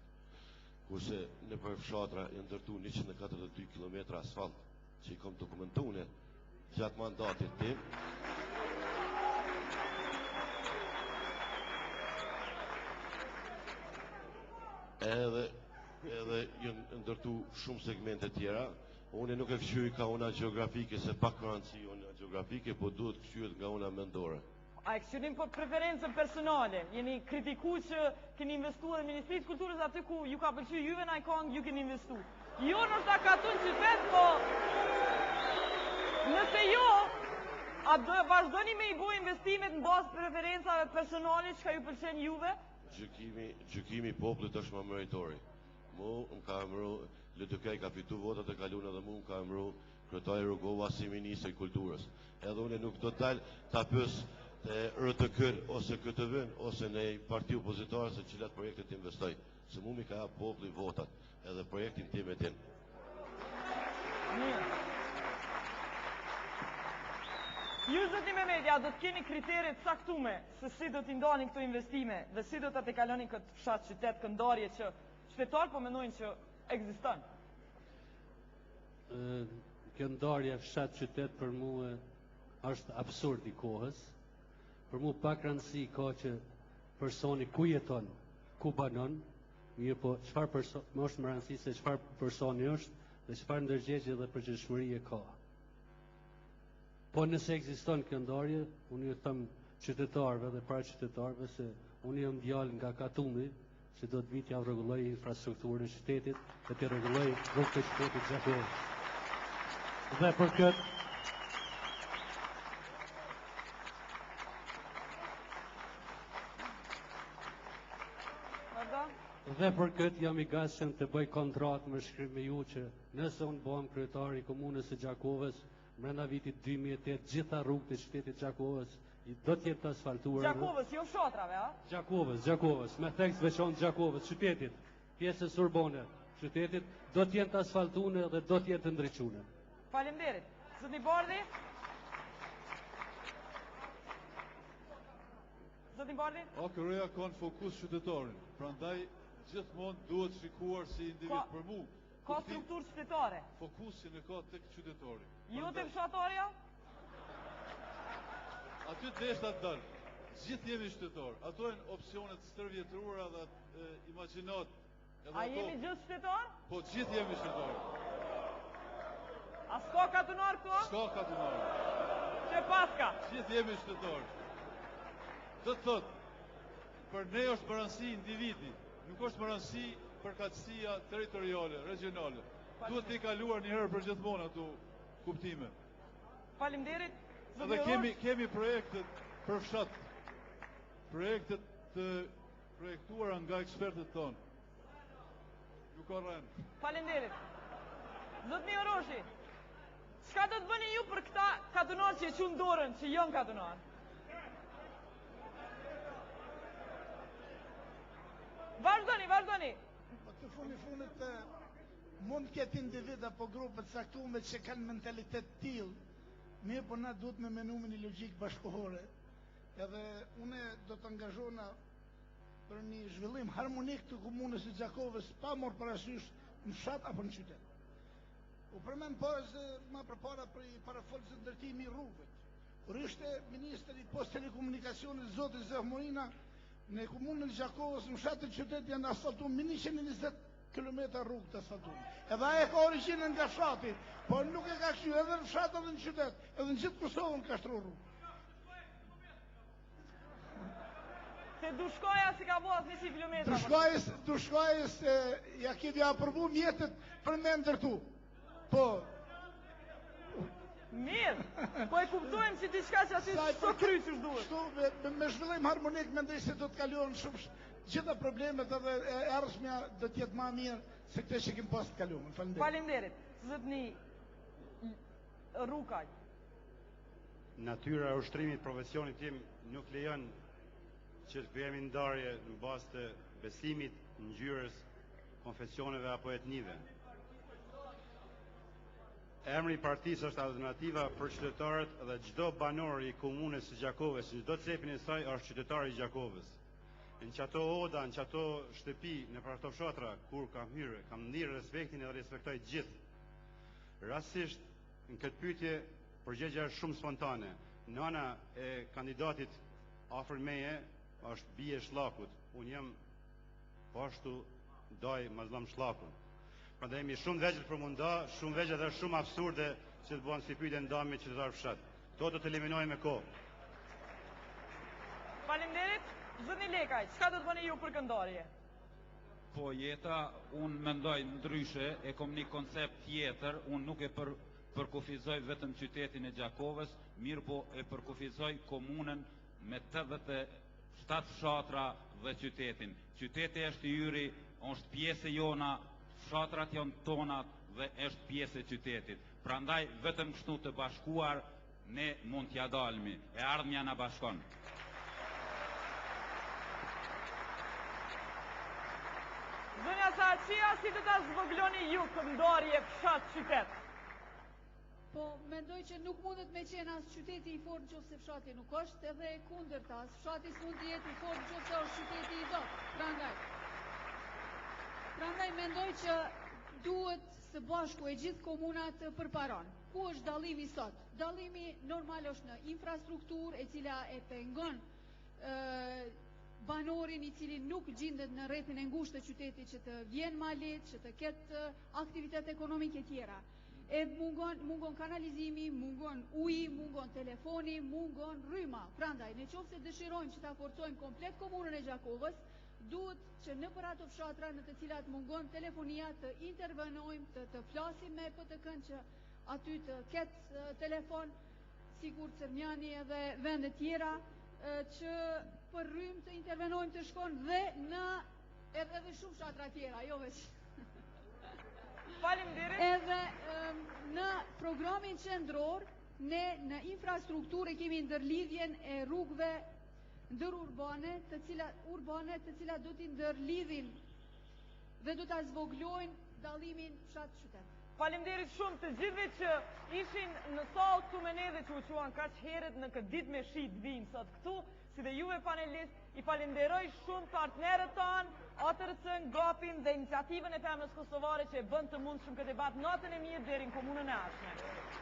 Kurse në për fshatra janë ndërtuar 142 km asfalt, që i kom dokumentuar gjatë mandatit tim. Edhe janë ndërtu shumë segmente tjera. Unë nuk e këshyri ka una geografike, se pak rëndësi una geografike, po duhet këshyret nga una mendore. A e këshyrim për preferencën personale? Jeni kritiku që keni investu dhe Ministrisë Kulturës aty ku ju ka pëlqy juve na i kongë ju keni investu. Jo nështë ta katun qytet, po nëse jo, a vazhdoni me i bo investimet në bazë preferencave personale që ka ju pëlqen juve? Gjykimi popullit është më meritori. Mu më ka emëru, Lëtëkaj ka fitu votat e kaluna dhe mu më ka emëru kryetari Rugova si ministri i kulturës. Edhe unë nuk do dalë ta pës të RTK ose KTV-n ose në parti opozitare se cilat projektet investoj. Se mu mi ka ja populli votat edhe projektin tim e din. Ju zotni Mehmeti, a do të keni kriteret saktume se si do t'i ndani këto investime dhe si do t'a te kaloni këtë fshat qytet këndarje që qytetarë po mendojnë që ekziston? Kjo ndarje fshat qytet për mua është absurd i kohës. Për mua pak rëndësi ka që personi ku jeton, ku banon, mirë po çfarë person, më është më rëndësi se çfarë personi është dhe çfarë ndërgjegje dhe përgjegjësi ka. Po nëse ekziston kjo ndarje, unë ju them qytetarëve dhe para qytetarëve se unë jam djalë nga Katumi, që do të vit ja rregulloj infrastrukturën e qytetit dhe të rregulloj rrugët e qytetit Gjakovës. Dhe për këtë Dhe për këtë jam I gatshëm të bëj kontratë me shkrim me ju që nëse unë bëhem kryetari I komunës së Gjakovës, brenda vitit 2008 gjitha rrugët e qytetit Gjakovës do të jetë të asfaltuara. Gjakovës, jo fshatrave, a? Gjakovës, me theks veçantë Gjakovës, qytetit, pjesës urbane, qytetit do të jenë të asfaltuara dhe do të jenë të ndriçuara. Faleminderit. Zotni Bardhi? Zotni Bardhi? AKR-ja ka në fokus qytetarin, prandaj gjithmonë duhet shikuar si individ për mu. Ka strukturë qytetare. Fokusin e ka tek qytetari. Jo të fshatarja? Aty deshta të dalë. Gjithë jemi qytetar. Ato janë opsionet stërvjetruara dhe imagjinat. A jemi gjithë qytetar? Po gjithë jemi qytetar. A s'ka katunar këto? S'ka katunar. Që paska? Gjithë jemi qytetar. Do të thotë, për ne është më rëndësi individi, nuk është më rëndësi përkatësia territoriale, regionale. Duhet t'i kaluar një herë për gjithmonë ato kuptime. Faleminderit. Dhe kemi projektet për fshat. Projektet të projektuara nga ekspertët tonë. Nuk ka rënë. Faleminderit. Zotni Oroshi, çka do të bëni ju për këta katunar që e qunë dorën, që janë katunar? Vazhdoni. Po të funit mund këtë individ apo grupet saktume që kanë mentalitet tillë, mirë po na duhet me menuar një logjik bashkëkohore. Edhe une do të angazhona për një zhvillim harmonik të komunës së Gjakovës pa marrë parasysh në fshat apo në qytet. U përmend ma përpara për I parafolës të ndërtimi I rrugëve. Kur ishte ministri I post telekomunikacionit zoti Zef Morina, në komunën e Gjakovës në fshatin e qytetit janë asfaltuar me 120 km rrugë të asfaltuar. Edhe ajo ka origjinën nga fshati, por nuk e ka kthyer edhe në fshat edhe në qytet, edhe në gjithë Kosovën ka shtruar rrugë. Se Dushkoja si ka bo asë 100 km. Dushkojës ja kemi aprovu mjetet për me ndërtu. Po. Mirë, po e kuptojmë që diçka që aty s'o kry që shduhet. Shtu, me zhvillim harmonik mendoj se do të kaluan shumë gjitha problemet edhe e ardhshmja do të jetë më mirë se këtë që kemi pas të kaluar. Faleminderit. Zotni Rukaj. Natyra e ushtrimit profesionit tim nuk lejon që të bëjmë ndarje në bazë të besimit, ngjyrës, konfesioneve apo etnive. Emri I partisë është alternativa për qytetarët dhe çdo banor I komunës së Gjakovës, në çdo cepin e saj është qytetar I Gjakovës. Në çato oda, në çato shtëpi, në për ato fshatra kur kam hyrë, kam ndjerë respektin dhe respektoj gjithë. Rastisht në këtë pyetje përgjigjja është shumë spontane. Nana e kandidatit afër meje është bie shllakut. Unë jam pashtu doj mazllam shllakun. Prandaj jemi shumë vegjël për munda, shumë vegjël dhe shumë absurde që të bëhen si pyetje ndami qytetar fshat. To do të eliminojmë me kohë. Faleminderit. Zotni Lekaj, çka do të bëni ju për këndarje? Po jeta, unë mendoj ndryshe, e kom një koncept tjetër, unë nuk e përkufizoj vetëm qytetin e Gjakovës, mirë po e përkufizoj komunën me 87 fshatra dhe qytetin. Qyteti është I yri, është pjesë jona, fshatrat janë tonat dhe është pjesë e qytetit. Prandaj vetëm kështu të bashkuar ne mund t'ja dalmi. E ardhmja na bashkon. Zonja Saçia, si të ta zvogloni ju këndarje fshat qytet? Po, mendoj që nuk mundet me qenë as qyteti I fortë nëse fshati nuk është, edhe e kundërta, as fshati s'mund të jetë I fortë nëse është qyteti I dot. Prandaj mendoj që duhet së bashku e gjithë komunat të përparon. Ku është dallimi sot? Dallimi normal është në infrastrukturë e cila e pengon banorin I cili nuk gjendet në rrethin e ngushtë të qytetit që të vjen ma lehtë, që të ketë aktivitet ekonomike tjera. E mungon kanalizimi, mungon uji, mungon telefoni, mungon rryma. Prandaj, në qoftë se dëshirojmë që ta forcojmë komplet komunën e Gjakovës, duhet që në për ato fshatra në të cilat mungon telefonia të intervenojmë, të flasim me PTK-n që aty të ketë telefon, sigur Cërmjani edhe vende tjera, që për rrymë të intervenojmë të shkon dhe në edhe shumë shatra tjera, jo veç. Faleminderit. Edhe në programin qendror, ne në infrastrukturë kemi ndërlidhjen e rrugëve ndërurbane, të cilat do t'i ndërlidhin dhe do t'a zvoglojnë dallimin fshat-qytet. Faleminderit shumë të gjithëve që ishin në sallë këtu me ne dhe që u quan kaq herët në këtë ditë me shi të vinë sot këtu, si dhe juve panelist, i falenderoj shumë partnerët tanë, ATRC-n, GAP-in dhe iniciativën e femrës kosovare që e bën të mundshëm këtë debat natën e mirë deri në komunën e Ashme.